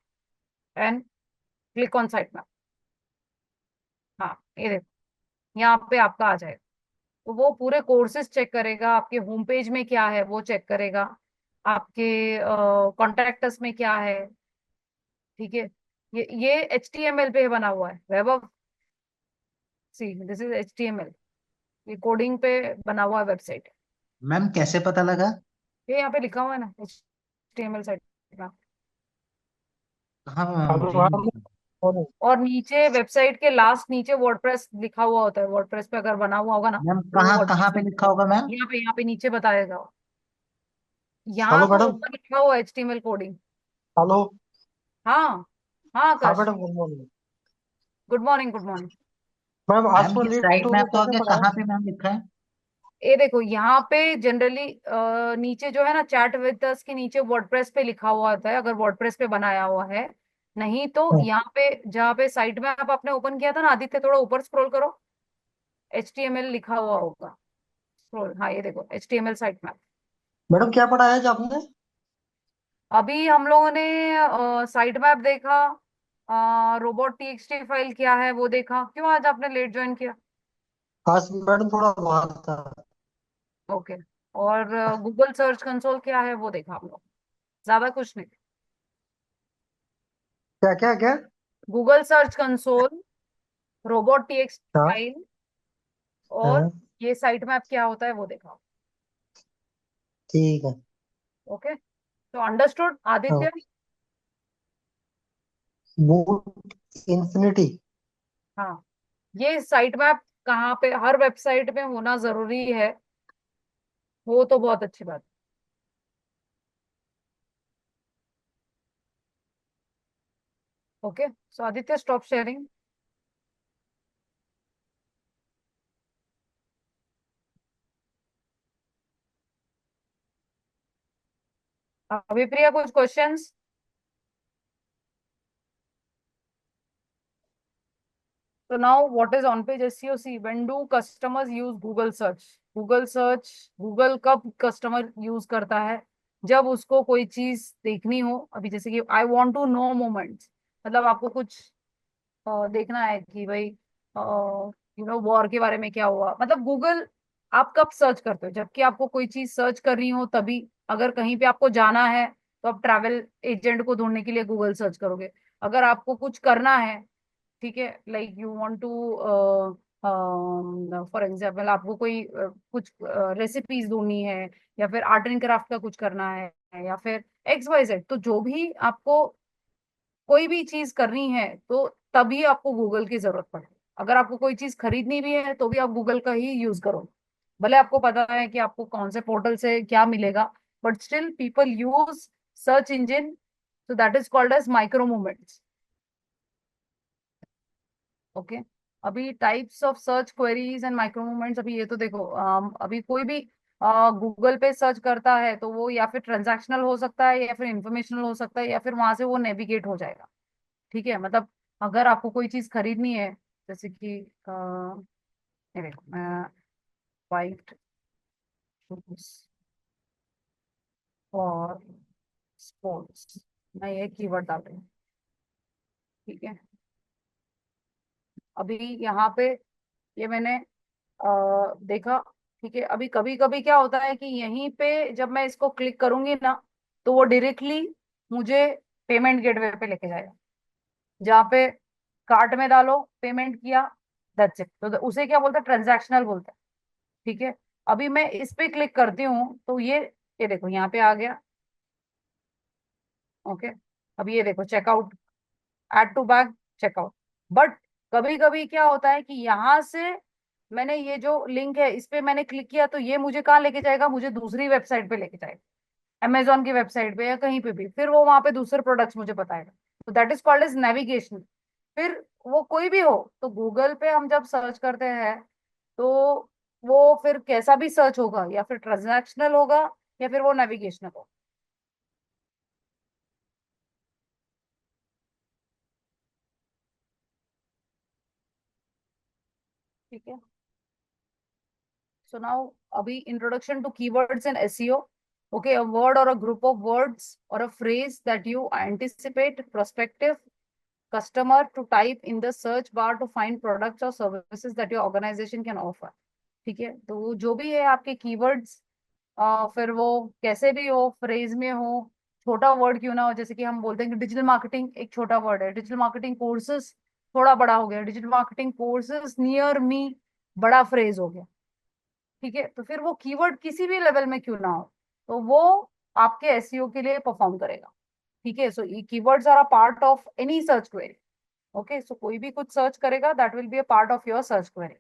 and click on site map, हाँ ये देखो यहाँ पे आपका आ जाएगा, तो वो पूरे कोर्सेज चेक करेगा, आपके होम पेज में क्या है वो चेक करेगा, आपके कॉन्टेक्टस में क्या है, ठीक है। ये HTML पे बना हुआ है, web of, see this is HTML, ये कोडिंग पे बना हुआ वेबसाइट है, मैम कैसे पता लगा? ये यहाँ पे लिखा हुआ है ना HTML साइट का, हाँ मैम हेलो मुझे हाँ नहीं पता। और नीचे वेबसाइट के लास्ट नीचे वर्डप्रेस लिखा हुआ होता है, वर्डप्रेस पे अगर बना हुआ होगा ना मैम तो वो कहाँ कहाँ वर्डप्रेस पे लिखा लिखा होगा, होगा मैम? यहाँ पे नीचे बताएगा, यहाँ हेलो तो मैडम। ऊपर लिखा हुआ है HTML कोडिंग, हेलो। हाँ हाँ हाँ Akash, madam, good morning. Good morning good morning. Ma'am आज मैम तो ये लीड साइट स्टोर मैप में तो आ कैसे गया, पढ़ाएं? कहाँ पे मैम लिखा है? ये देखो यहाँ पे जनरली नीचे जो है ना चैट विद अस के नीचे वर्डप्रेस पे लिखा हुआ होता है, अगर वर्डप्रेस पे बनाया हुआ है नहीं तो हाँ यहाँ पे जहाँ पे साइट में आप आपने ओपन किया था ना आदित्य, थोड़ा ऊपर स्क्रॉल करो, HTML लिखा हुआ होगा। स्क्रॉल, हाँ ये देखो HTML साइट मैप। मैडम, क्या पढ़ाया आज आपने? अभी हम लोगों ने साइट मैप देखा, रोबोट TXT फाइल क्या है वो देखा। क्यों आज आपने लेट ज्वाइन किया? आज मैडम थोड़ा बाहर था। ओके। और गूगल सर्च कंसोल क्या है वो देखा हम लोग, ज्यादा कुछ नहीं। क्या क्या क्या? Google search console, robot TXT हाँ फाइल, और हाँ। ये साइट मैप क्या होता है वो देखा। ठीक है। ओके, तो अंडरस्टूड हाँ। आदित्य? Boot infinity. हाँ, ये साइट मैप कहाँ पे हर वेबसाइट में होना जरूरी है, वो तो बहुत अच्छी बात है। ओके, सो आदित्य स्टॉप शेयरिंग। अभी प्रिया कुछ questions? So now what is on-page SEO? See, when do customers use Google search? Google search, Google कब कस्टमर यूज करता है? जब उसको कोई चीज देखनी हो। अभी जैसे कि I want to know moments, मतलब आपको कुछ देखना है कि भाई वॉर के बारे में क्या हुआ, मतलब गूगल आप कब सर्च करते हो? जबकि आपको कोई चीज सर्च करनी हो तभी। अगर कहीं पे आपको जाना है तो आप ट्रैवल एजेंट को ढूंढने के लिए गूगल सर्च करोगे। अगर आपको कुछ करना है, ठीक है, like you want to for example आपको कोई कुछ रेसिपीज ढूंढनी है, या फिर आर्ट एंड क्राफ्ट का कुछ करना है, या फिर XYZ, तो जो भी आपको कोई भी चीज करनी है तो तभी आपको गूगल की जरूरत पड़ेगी। अगर आपको कोई चीज खरीदनी भी है तो भी आप गूगल का ही यूज करो। भले आपको पता है कि आपको कौन से पोर्टल से क्या मिलेगा, but still people use search engine, so that is called as micro movements. ओके, अभी types of search queries and micro movements. अभी ये तो देखो, अभी कोई भी गूगल पे सर्च करता है तो वो या फिर ट्रांजैक्शनल हो सकता है, या फिर इंफॉर्मेशनल हो सकता है, या फिर वहां से वो नेविगेट हो जाएगा। ठीक है, मतलब अगर आपको कोई चीज खरीदनी है, जैसे कि ये देखो वाइट और स्पोर्ट्स, मैं ये कीवर्ड डाल रही हूँ। ठीक है, अभी यहाँ पे ये मैंने देखा। ठीक है, अभी कभी कभी क्या होता है कि यहीं पे जब मैं इसको क्लिक करूंगी ना, तो वो डायरेक्टली मुझे पेमेंट गेटवे पे लेके जाएगा, जहाँ पे कार्ट में डालो, पेमेंट किया, दैट्स इट। तो उसे क्या बोलते हैं? ट्रांजैक्शनल बोलते हैं। ठीक है, अभी मैं इस पे क्लिक करती हूँ तो ये देखो यहाँ पे आ गया। ओके, अभी ये देखो checkout, add to bag, checkout. But कभी कभी क्या होता है कि यहाँ से मैंने ये जो लिंक है इस पे मैंने क्लिक किया, तो ये मुझे कहाँ लेके जाएगा? मुझे दूसरी वेबसाइट पे लेके जाएगा, अमेजोन की वेबसाइट पे या कहीं पे भी। फिर वो वहां पे दूसरे प्रोडक्ट्स मुझे बताएगा। तो that is called as navigation. फिर वो कोई भी हो, तो गूगल पे हम जब सर्च करते हैं तो वो फिर कैसा भी सर्च होगा, या फिर ट्रांजैक्शनल होगा, या फिर वो नेविगेशनल होगा। ठीक है, so now अभी introduction to keywords and SEO. Okay, a word or a group of words or a phrase that you anticipate prospective customer to type in the search bar to find products or services that your organization can offer. ठीक है, तो जो भी है आपके keywords, फिर वो कैसे भी हो, फ्रेज में हो, छोटा वर्ड क्यों ना हो। जैसे कि हम बोलते हैं कि डिजिटल मार्केटिंग एक छोटा वर्ड है, डिजिटल मार्केटिंग कोर्सेज थोड़ा बड़ा हो गया, digital marketing courses near me बड़ा फ्रेज हो गया। ठीक है, तो फिर वो कीवर्ड किसी भी लेवल में क्यों ना हो, तो वो आपके एसईओ के लिए परफॉर्म करेगा। ठीक है, सो ये keywords are a part of any search query. Okay, so कोई भी कुछ सर्च करेगा, that will be a part of your search query.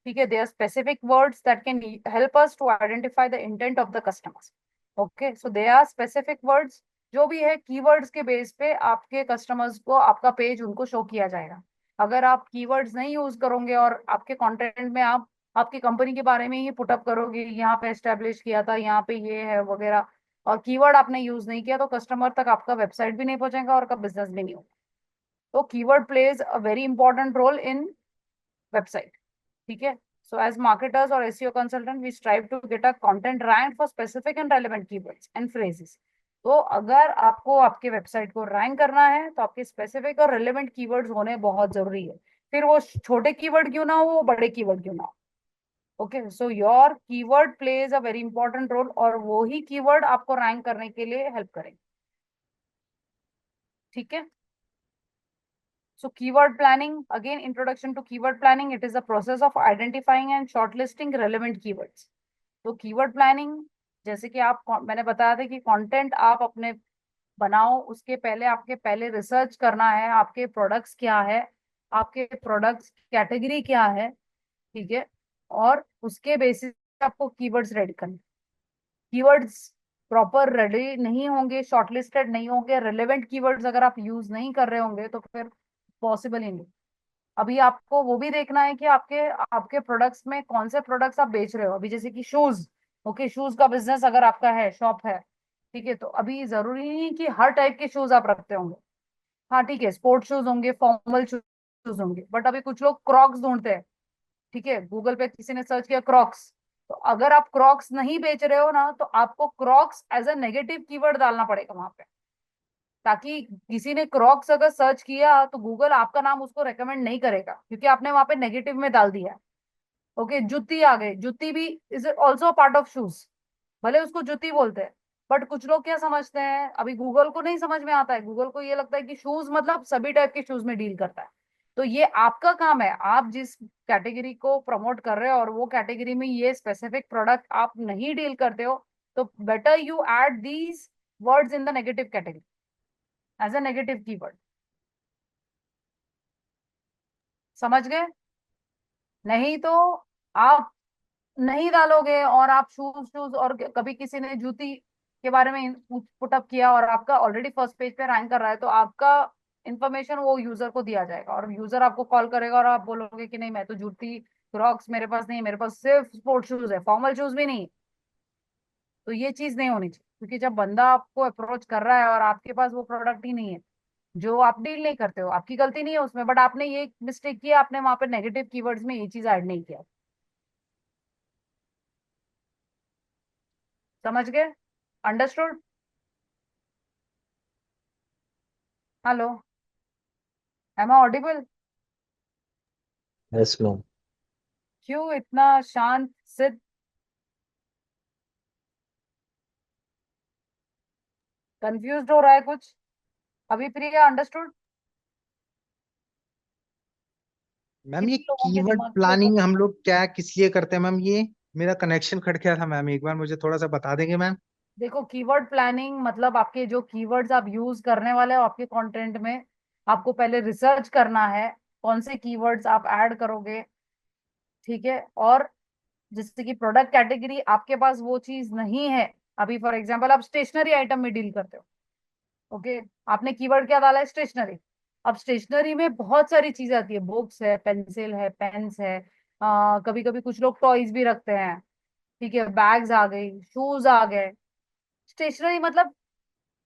ठीक है, they are specific words that can help us to identify the intent of the customers. Okay, so they are specific words, जो भी है keywords के base पे आपके customers को आपका पेज उनको शो किया जाएगा। अगर आप कीवर्ड्स नहीं यूज करोगे और आपके कंटेंट में आप आपकी कंपनी के बारे में ही पुटअप करोगे, यहाँ पे एस्टेब्लिश किया था, यहाँ पे ये है वगैरह, और कीवर्ड आपने यूज नहीं किया, तो कस्टमर तक आपका वेबसाइट भी नहीं पहुंचेगा और आपका बिजनेस भी नहीं होगा। तो keyword plays a very important role in website, ठीक है। So as marketers or SEO consultant, we strive to get a content ranked for specific and relevant keywords and phrases. तो अगर आपको आपके वेबसाइट को रैंक करना है तो आपके स्पेसिफिक और रिलेवेंट कीवर्ड्स होने बहुत जरूरी है, फिर वो छोटे कीवर्ड क्यों ना हो, वो बड़े कीवर्ड क्यों ना हो। Okay, so your keyword plays a very important role, और वो ही कीवर्ड आपको रैंक करने के लिए हेल्प करेंगे, ठीक है। So keyword planning, again, introduction to keyword planning. It is the process of identifying and shortlisting relevant keywords. तो कीवर्ड प्लानिंग, जैसे कि आप, मैंने बताया था कि कंटेंट आप अपने बनाओ, उसके पहले आपके पहले रिसर्च करना है, आपके प्रोडक्ट्स क्या है, आपके प्रोडक्ट्स कैटेगरी क्या है, ठीक है। और उसके बेसिस पे आपको कीवर्ड्स रेडी करना। कीवर्ड्स प्रॉपर रेडी नहीं होंगे, शॉर्टलिस्टेड नहीं होंगे, रिलेवेंट कीवर्ड्स अगर आप यूज नहीं कर रहे होंगे तो फिर पॉसिबल ही नहीं। अभी आपको वो भी देखना है कि आपके आपके प्रोडक्ट्स में कौन से प्रोडक्ट्स आप बेच रहे हो। अभी जैसे कि शूज, ओके, शूज का बिजनेस अगर आपका है, शॉप है, ठीक है, तो अभी जरूरी नहीं कि हर टाइप के शूज आप रखते होंगे। हाँ ठीक है, स्पोर्ट शूज होंगे, फॉर्मल शूज होंगे, बट अभी कुछ लोग क्रॉक्स ढूंढते हैं, ठीक है, गूगल पे किसी ने सर्च किया क्रॉक्स, तो अगर आप क्रॉक्स नहीं बेच रहे हो ना, तो आपको Crocs as a negative keyword डालना पड़ेगा वहां पे, ताकि किसी ने क्रॉक्स अगर सर्च किया तो गूगल आपका नाम उसको रेकमेंड नहीं करेगा, क्योंकि आपने वहां पे नेगेटिव में डाल दिया है। ओके, जुत्ती आ गई, जुत्ती भी is also part of shoes, भले उसको जुत्ती बोलते हैं, बट कुछ लोग क्या समझते हैं, अभी गूगल को नहीं समझ में आता है, गूगल को ये लगता है कि शूज मतलब सभी टाइप के शूज में डील करता है। तो ये आपका काम है, आप जिस कैटेगरी को प्रमोट कर रहे हो और वो कैटेगरी में ये स्पेसिफिक प्रोडक्ट आप नहीं डील करते हो, तो better you add these words in the negative category as a negative keyword. समझ गए? नहीं तो आप नहीं डालोगे और आप शूज शूज, और कभी किसी ने जूती के बारे में पुटअप किया और आपका ऑलरेडी फर्स्ट पेज पे रैंक कर रहा है, तो आपका इंफॉर्मेशन वो यूजर को दिया जाएगा और यूजर आपको कॉल करेगा और आप बोलोगे कि नहीं, मैं तो जूती क्रॉक्स मेरे पास नहीं, मेरे पास सिर्फ स्पोर्ट शूज है, फॉर्मल शूज भी नहीं। तो ये चीज नहीं होनी चाहिए, क्योंकि जब बंदा आपको अप्रोच कर रहा है और आपके पास वो प्रोडक्ट ही नहीं है, जो आप डील नहीं करते हो, आपकी गलती नहीं है उसमें, बट आपने ये मिस्टेक किया, आपने वहां पे नेगेटिव कीवर्ड्स में ये चीज ऐड नहीं किया। समझ गए? Understood? Hello, am I audible? Yes ma'am. क्यों इतना शांत सिद्ध, कंफ्यूज्ड हो रहा है कुछ? अभी प्रिया अंडरस्टूड? मैम ये कितने लोगों के कीवर्ड दिमाग पे प्लानिंग हम लोग क्या किस लिए करते हैं मैम? ये मेरा कनेक्शन खट गया था मैम, एक बार मुझे थोड़ा सा बता देंगे मैम? देखो, कीवर्ड प्लानिंग मतलब आपके जो कीवर्ड्स आप यूज करने वाले हो आपके कंटेंट में, आपको पहले रिसर्च करना है कौन से कीवर्ड्स आप ऐड करोगे, ठीक है। और जैसे कि प्रोडक्ट कैटेगरी आपके पास वो चीज नहीं है, अभी फॉर एग्जांपल आप स्टेशनरी आइटम में डील करते हो, ओके, आपने कीवर्ड क्या डाला है, स्टेशनरी। अब स्टेशनरी में बहुत सारी चीजें आती है, बुक्स है, पेंसिल है, पेन्स है, कभी कभी कुछ लोग टॉयज भी रखते हैं, ठीक है, बैग्स आ गई, शूज आ गए, स्टेशनरी मतलब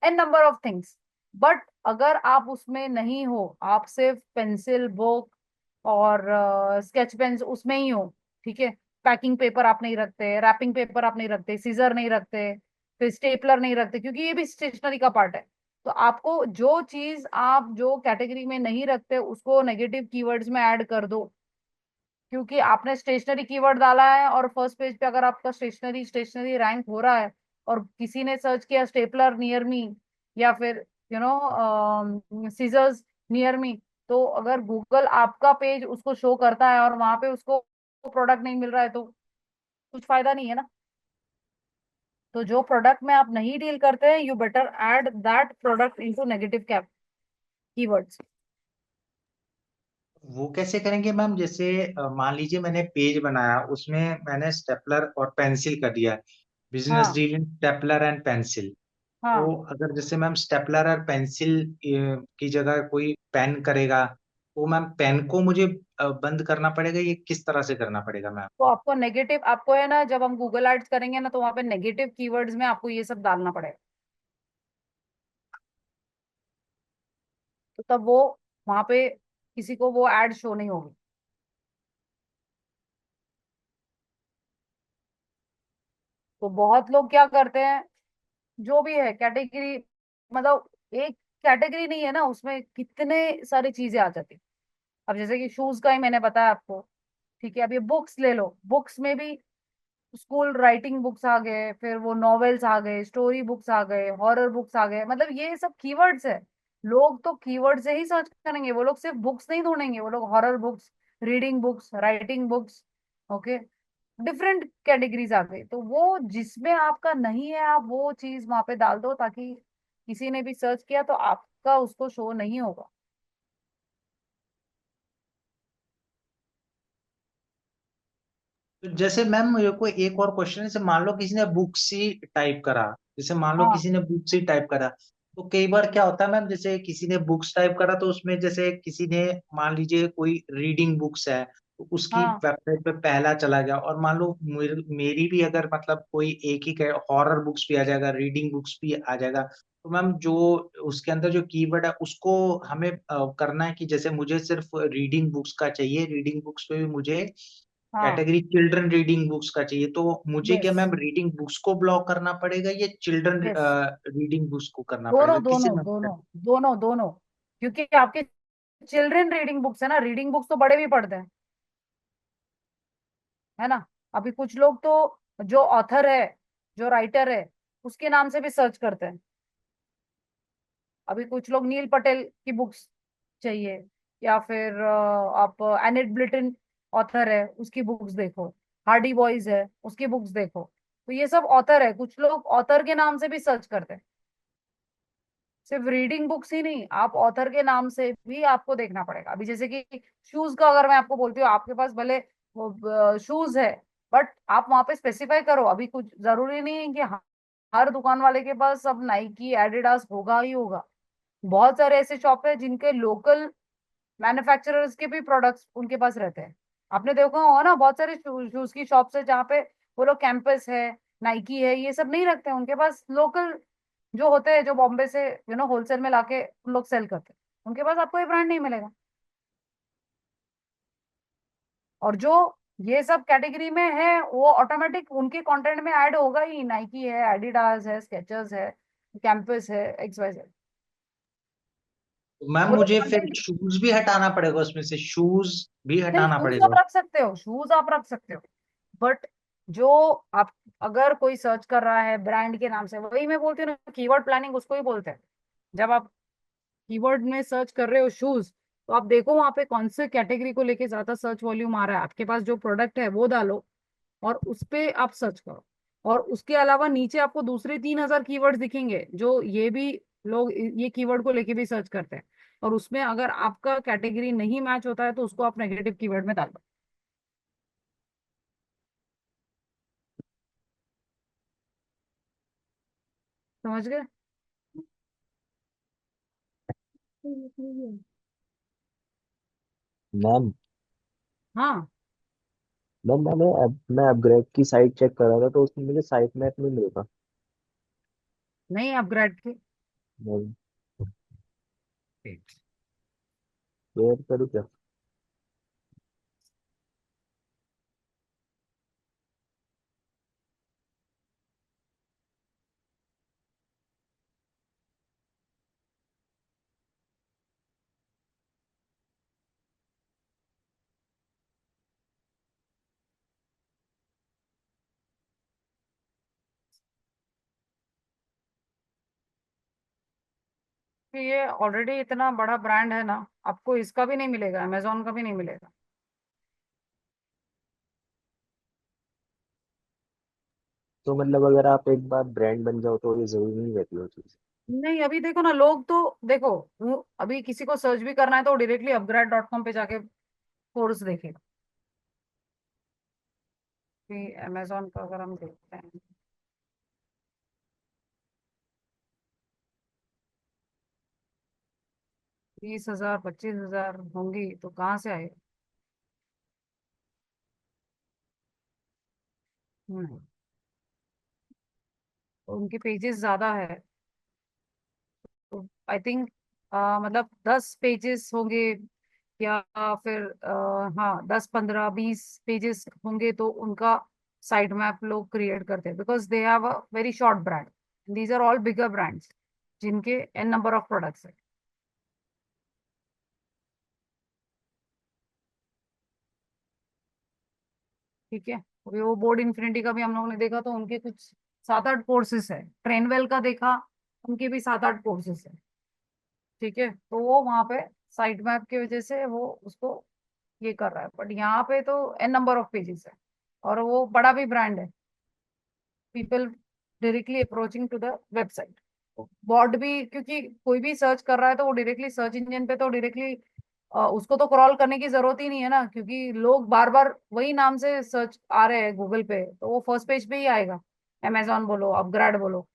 n number of things. But अगर आप उसमें नहीं हो, आप सिर्फ पेंसिल, बुक और स्केच पेन्स उसमें ही हो, ठीक है, पैकिंग पेपर आप नहीं रखते, रैपिंग पेपर आप नहीं रखते, सीजर नहीं रखते, फिर स्टेपलर नहीं रखते, क्योंकि ये भी स्टेशनरी का पार्ट है। तो आपको जो चीज आप जो कैटेगरी में नहीं रखते उसको नेगेटिव कीवर्ड्स में ऐड कर दो, क्योंकि आपने स्टेशनरी कीवर्ड डाला है और फर्स्ट पेज पे अगर आपका स्टेशनरी स्टेशनरी रैंक हो रहा है और किसी ने सर्च किया स्टेपलर नियर मी, या फिर सीजर्स नियर मी, तो अगर गूगल आपका पेज उसको शो करता है और वहां पे उसको प्रोडक्ट नहीं मिल रहा है, तो कुछ फायदा नहीं है ना। तो जो प्रोडक्ट में आप नहीं डील करते हैं, you better add that product into negative cap keywords. वो कैसे करेंगे मैम? जैसे मान लीजिए मैंने पेज बनाया, उसमें मैंने स्टेपलर और पेंसिल कर दिया, बिजनेस हाँ, deal in stapler and pencil. तो हाँ, अगर जैसे मैम स्टेपलर और पेंसिल की जगह कोई पेन करेगा, तो मैम पेन को मुझे बंद करना पड़ेगा, ये किस तरह से करना पड़ेगा मैम? तो आपको नेगेटिव, आपको है ना, जब हम गूगल एड्स करेंगे ना, तो वहां पे नेगेटिव कीवर्ड्स में आपको ये सब डालना पड़ेगा, तो तब वो वहां पे किसी को वो एड शो नहीं होगी। तो बहुत लोग क्या करते हैं, जो भी है कैटेगरी, मतलब एक कैटेगरी नहीं है ना, उसमें कितने सारी चीजें आ जाती। अब जैसे कि शूज का ही मैंने बताया आपको, ठीक है। अब ये बुक्स ले लो, बुक्स में भी स्कूल राइटिंग बुक्स आ गए, फिर वो नॉवेल्स आ गए, स्टोरी बुक्स आ गए, हॉरर बुक्स आ गए, मतलब ये सब कीवर्ड्स है। लोग तो कीवर्ड से ही सर्च करेंगे, वो लोग सिर्फ बुक्स नहीं ढूंढेंगे, वो लोग horror books, reading books, writing books, okay. Different categories आ गई, तो वो जिसमें आपका नहीं है आप वो चीज वहां पे डाल दो, ताकि किसी ने भी सर्च किया तो आपका उसको शो नहीं होगा। तो जैसे मैम मेरे को एक और क्वेश्चन है, जैसे मान लो किसी ने बुक्स ही टाइप करा, जैसे मान लो हाँ किसी ने बुक्स ही टाइप करा, तो कई बार क्या होता है मैम, जैसे किसी ने बुक्स टाइप करा तो उसमें जैसे किसी ने मान लीजिए कोई रीडिंग बुक्स है, तो उसकी हाँ वेबसाइट पे पहला चला गया, और मान लो मेरी भी अगर मतलब कोई एक ही हॉरर बुक्स भी आ जाएगा, रीडिंग बुक्स भी आ जाएगा, तो मैम जो उसके अंदर जो कीवर्ड है उसको हमें करना है कि जैसे मुझे सिर्फ रीडिंग बुक्स का चाहिए, रीडिंग बुक्स पे भी मुझे हाँ। कैटेगरी चिल्ड्रन रीडिंग बुक्स का चाहिए, तो मुझे क्या यस मैम रीडिंग बुक्स को ब्लॉक करना पड़ेगा या चिल्ड्रन यस, रीडिंग बुक्स को करना पड़ेगा, दोनों किसे दोनों मैम दोनों दोनों दोनों। क्योंकि आपके चिल्ड्रन रीडिंग बुक्स है ना, रीडिंग बुक्स तो बड़े भी पढ़ते हैं, है ना। अभी कुछ लोग तो जो ऑथर है, जो राइटर है, उसके नाम से भी सर्च करते हैं। अभी कुछ लोग नील पटेल की बुक्स चाहिए, या फिर आप एनिट ब्लिटन ऑथर है उसकी बुक्स देखो, हार्डी बॉयज है उसकी बुक्स देखो। तो ये सब ऑथर है, कुछ लोग ऑथर के नाम से भी सर्च करते हैं। सिर्फ रीडिंग बुक्स ही नहीं, आप ऑथर के नाम से भी आपको देखना पड़ेगा। अभी जैसे कि शूज का अगर मैं आपको बोलती हूँ, आपके पास भले वो शूज है, बट आप वहां पे स्पेसिफाई करो। अभी कुछ जरूरी नहीं है कि हर दुकान वाले के पास अब नाइकी एडिडास होगा ही होगा। बहुत सारे ऐसे शॉप है जिनके लोकल मैन्युफैक्चरर्स के भी प्रोडक्ट्स उनके पास रहते हैं। आपने देखा होगा ना, बहुत सारे शूज की शॉप्स है जहाँ पे वो लोग कैंपस है, नाइकी है, ये सब नहीं रखते हैं। उनके पास लोकल जो होते हैं, जो बॉम्बे से होलसेल में लाके उन लोग सेल करते हैं, उनके पास आपको ये ब्रांड नहीं मिलेगा। और जो ये सब कैटेगरी में है वो ऑटोमेटिक उनके कंटेंट में ऐड होगा ही, नाइकी है, एडिडास है, स्केचर्स है, कैंपस है, एक्स वाई जेड। तो मैम वो लोग मुझे फिर कंटेंट, शूज भी हटाना पड़ेगा, उसमें से शूज भी नहीं हटाना शूज आप पड़ेगा? रख सकते हो, शूज आप रख सकते हो, बट जो आप अगर कोई सर्च कर रहा है ब्रांड के नाम से, वही मैं बोलती हूँ ना, कीवर्ड प्लानिंग उसको ही बोलते हैं। जब आप कीवर्ड में सर्च कर रहे हो शूज, तो आप देखो वहां पे कौन से कैटेगरी को लेके ज्यादा सर्च वॉल्यूम आ रहा है, आपके पास जो प्रोडक्ट है वो डालो और उस पे आप सर्च करो। और उसके अलावा नीचे आपको दूसरे 3,000 कीवर्ड्स दिखेंगे जो ये भी लोग ये कीवर्ड को लेके भी सर्च करते हैं। और उसमें अगर आपका कैटेगरी नहीं मैच होता है तो उसको आप नेगेटिव कीवर्ड में डाल दो। समझ गए? मैम हाँ। मैम मैं अपग्रेड की साइट चेक कर रहा था तो उसमें मुझे साइट मैप नहीं मिलेगा। नहीं अपग्रेड की। मैं शेयर करूँ क्या? कि ये ऑलरेडी इतना बड़ा ब्रांड है ना, आपको इसका भी नहीं मिलेगा, अमेजोन का भी नहीं मिलेगा। तो मतलब अगर आप एक बार ब्रांड बन जाओ तो ये जरूरी नहीं रहती वो चीज़। नहीं अभी देखो ना, लोग तो देखो, अभी किसी को सर्च भी करना है तो डायरेक्टली upgrade.com पे जाके कोर्स देखेगा। कि अमेजोन का अगर हम देखते हैं, 30,000 25,000 होंगी तो कहाँ से आए? हम्म, उनके पेजेस ज्यादा है, तो आई थिंक मतलब 10 पेजेस होंगे या फिर हाँ 10 15 20 पेजेस होंगे तो उनका साइट मैप लोग क्रिएट करते हैं, because they have a very short brand. These are all bigger brands जिनके एन नंबर ऑफ प्रोडक्ट्स है। ठीक है, अभी वो बोर्ड इन्फिनिटी का भी हम लोगों ने देखा तो उनके कुछ 7 8 कोर्सेस है। ट्रेनवेल का देखा, उनके भी 7 8 कोर्सेस है। ठीक है, तो वो वहां पे साइट मैप की वजह से वो उसको ये कर रहा है, बट यहाँ पे तो एन नंबर ऑफ पेजेस है और वो बड़ा भी ब्रांड है। People directly approaching to the website. Bot भी, क्योंकि कोई भी सर्च कर रहा है तो वो डायरेक्टली सर्च इंजन पे तो डायरेक्टली उसको तो क्रॉल करने की जरूरत ही नहीं है ना, क्योंकि लोग बार बार वही नाम से सर्च आ रहे हैं गूगल पे, तो वो फर्स्ट पेज पे ही आएगा। अमेजोन बोलो, अपग्रेड बोलो।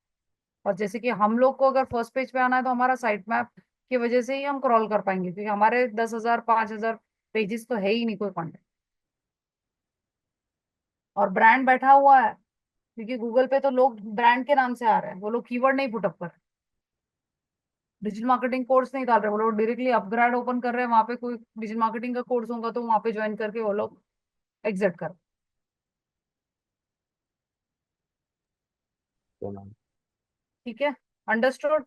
और जैसे कि हम लोग को अगर फर्स्ट पेज पे आना है तो हमारा साइट मैप की वजह से ही हम क्रॉल कर पाएंगे, क्योंकि हमारे 10,000 5,000 पेजेस तो है ही नहीं कोई कंटेंट। और ब्रांड बैठा हुआ है, क्योंकि गूगल पे तो लोग ब्रांड के नाम से आ रहे हैं, वो लोग कीवर्ड नहीं पुटअप कर रहे, डिजिटल मार्केटिंग कोर्स नहीं डाल रहे, वो लोग डायरेक्टली अपग्रेड ओपन कर रहे हैं। वहां पे कोई डिजिटल मार्केटिंग का कोर्स होगा तो वहां पे ज्वाइन करके वो लोग एग्जिट कर। तो मैम। ठीक है, अंडरस्टूड।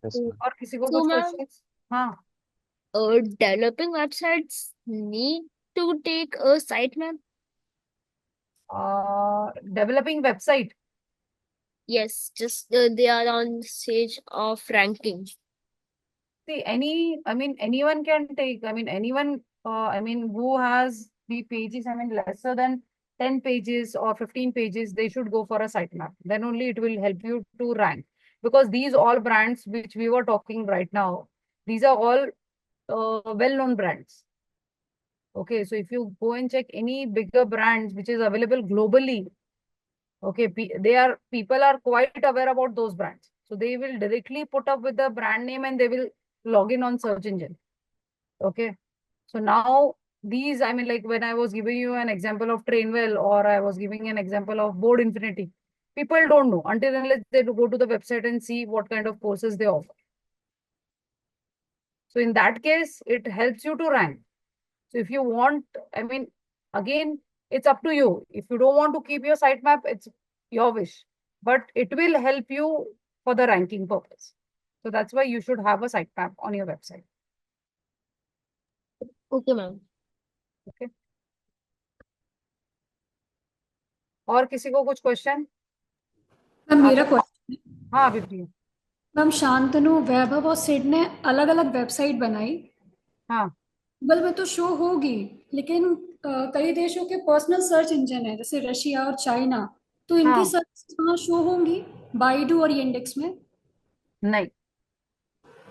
Yes ma'am. और किसी को So, कुछ ma'am, क्वेश्चंस? हाँ। developing websites need to take a sitemap. Developing website, Yes, just they are on stage of ranking. see any, I mean anyone can take, I mean anyone, I mean who has the pages, I mean lesser than 10 pages or 15 pages, they should go for a sitemap. Then only it will help you to rank, because these all brands which we were talking right now, these are all well-known brands. Okay, so if you go and check any bigger brands which is available globally, okay, they are, people are quite aware about those brands, so they will directly put up with the brand name and they will log in on search engine. Okay, so now these, I mean, like when I was giving you an example of Trainwell or I was giving an example of Board Infinity, people don't know until unless they go to the website and see what kind of courses they offer. So in that case, it helps you to rank. So if you want, I mean, again, it's up to you. If you don't want to keep your sitemap, it's your wish, but it will help you for the ranking purpose. So that's why you should have a sitemap on your website. Okay, ma'am. Okay. और किसी को कुछ question? Ma'am मेरा question, हाँ विप्रिया। Ma'am Shantanu, वैभव और सिड ने अलग अलग वेबसाइट बनाई, हाँ गूगल में तो शो होगी, लेकिन कई देशों के पर्सनल सर्च इंजन है जैसे रशिया और चाइना, तो इनकी हाँ, सर्च कहाँ शो होंगी, बाइडू और इंडेक्स में? नहीं,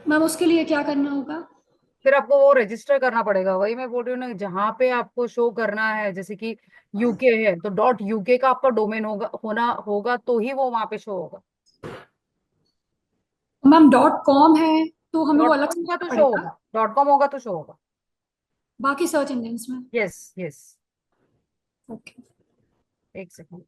मैम उसके लिए क्या करना होगा? फिर आपको वो रजिस्टर करना पड़ेगा। वही मैं बोल रही हूँ ना, जहाँ पे आपको शो करना है, जैसे कि यूके है तो डॉट यूके का आपका डोमेन होगा तो ही वो वहां पे शो होगा। मैम डॉट कॉम है तो हमें वो डॉट अलग कॉम से होगा तो करना शो पड़ेगा होगा, डॉट कॉम होगा तो शो होगा। बाकी सर्च इंजन्स में? Yes yes. ओके। एक सेकंड।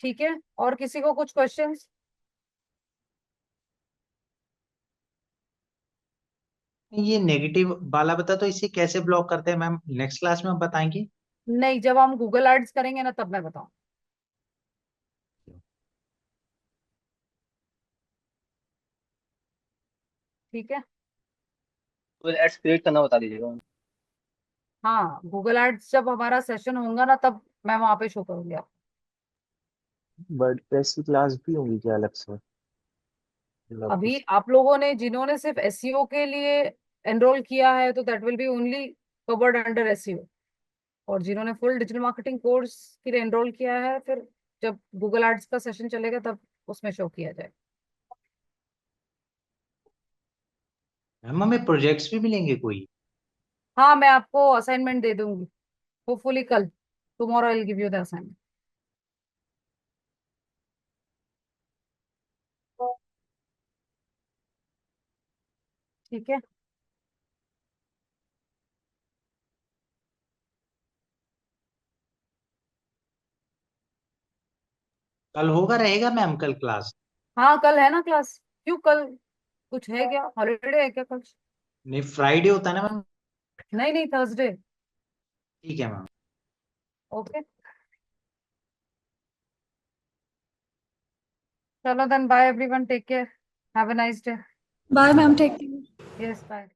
ठीक है, और किसी को कुछ क्वेश्चंस? ये नेगेटिव वाला बता तो इसे कैसे ब्लॉक करते हैं मैम, नेक्स्ट क्लास में आप बताएंगे? नहीं, जब हम गूगल एड्स करेंगे ना तब मैं बताऊं। ठीक है। तो एड्स क्रिएट करना बता दीजिएगा। हाँ, गूगल एड्स जब हमारा सेशन होगा ना तब मैं वहां पे शो करूंगी आपको। वर्डप्रेस की क्लास भी होंगी क्या अलग से, मतलब अभी उस। आप लोगों ने जिन्होंने सिर्फ एसईओ के लिए एनरोल किया है तो that will B only covered under SEO, और जिन्होंने फुल डिजिटल मार्केटिंग कोर्स के लिए एनरोल किया है, फिर जब गूगल एड्स का सेशन चलेगा तब उसमें शो किया जाए। मैम हमें प्रोजेक्ट्स भी मिलेंगे कोई? हाँ, मैं आपको असाइनमेंट दे दूंगी होपफुली कल। Tomorrow I'll give you the assignment. ठीक है। कल होगा रहेगा मैम कल क्लास? हाँ कल है ना क्लास, क्यों कल कुछ है क्या, हॉलीडे है क्या कल? नहीं फ्राइडे होता है ना मैम। नहीं नहीं, थर्सडे। ठीक है मैम। ओके चलो then, bye everyone, take care, have a nice day. Bye ma'am, take care. Yes bye.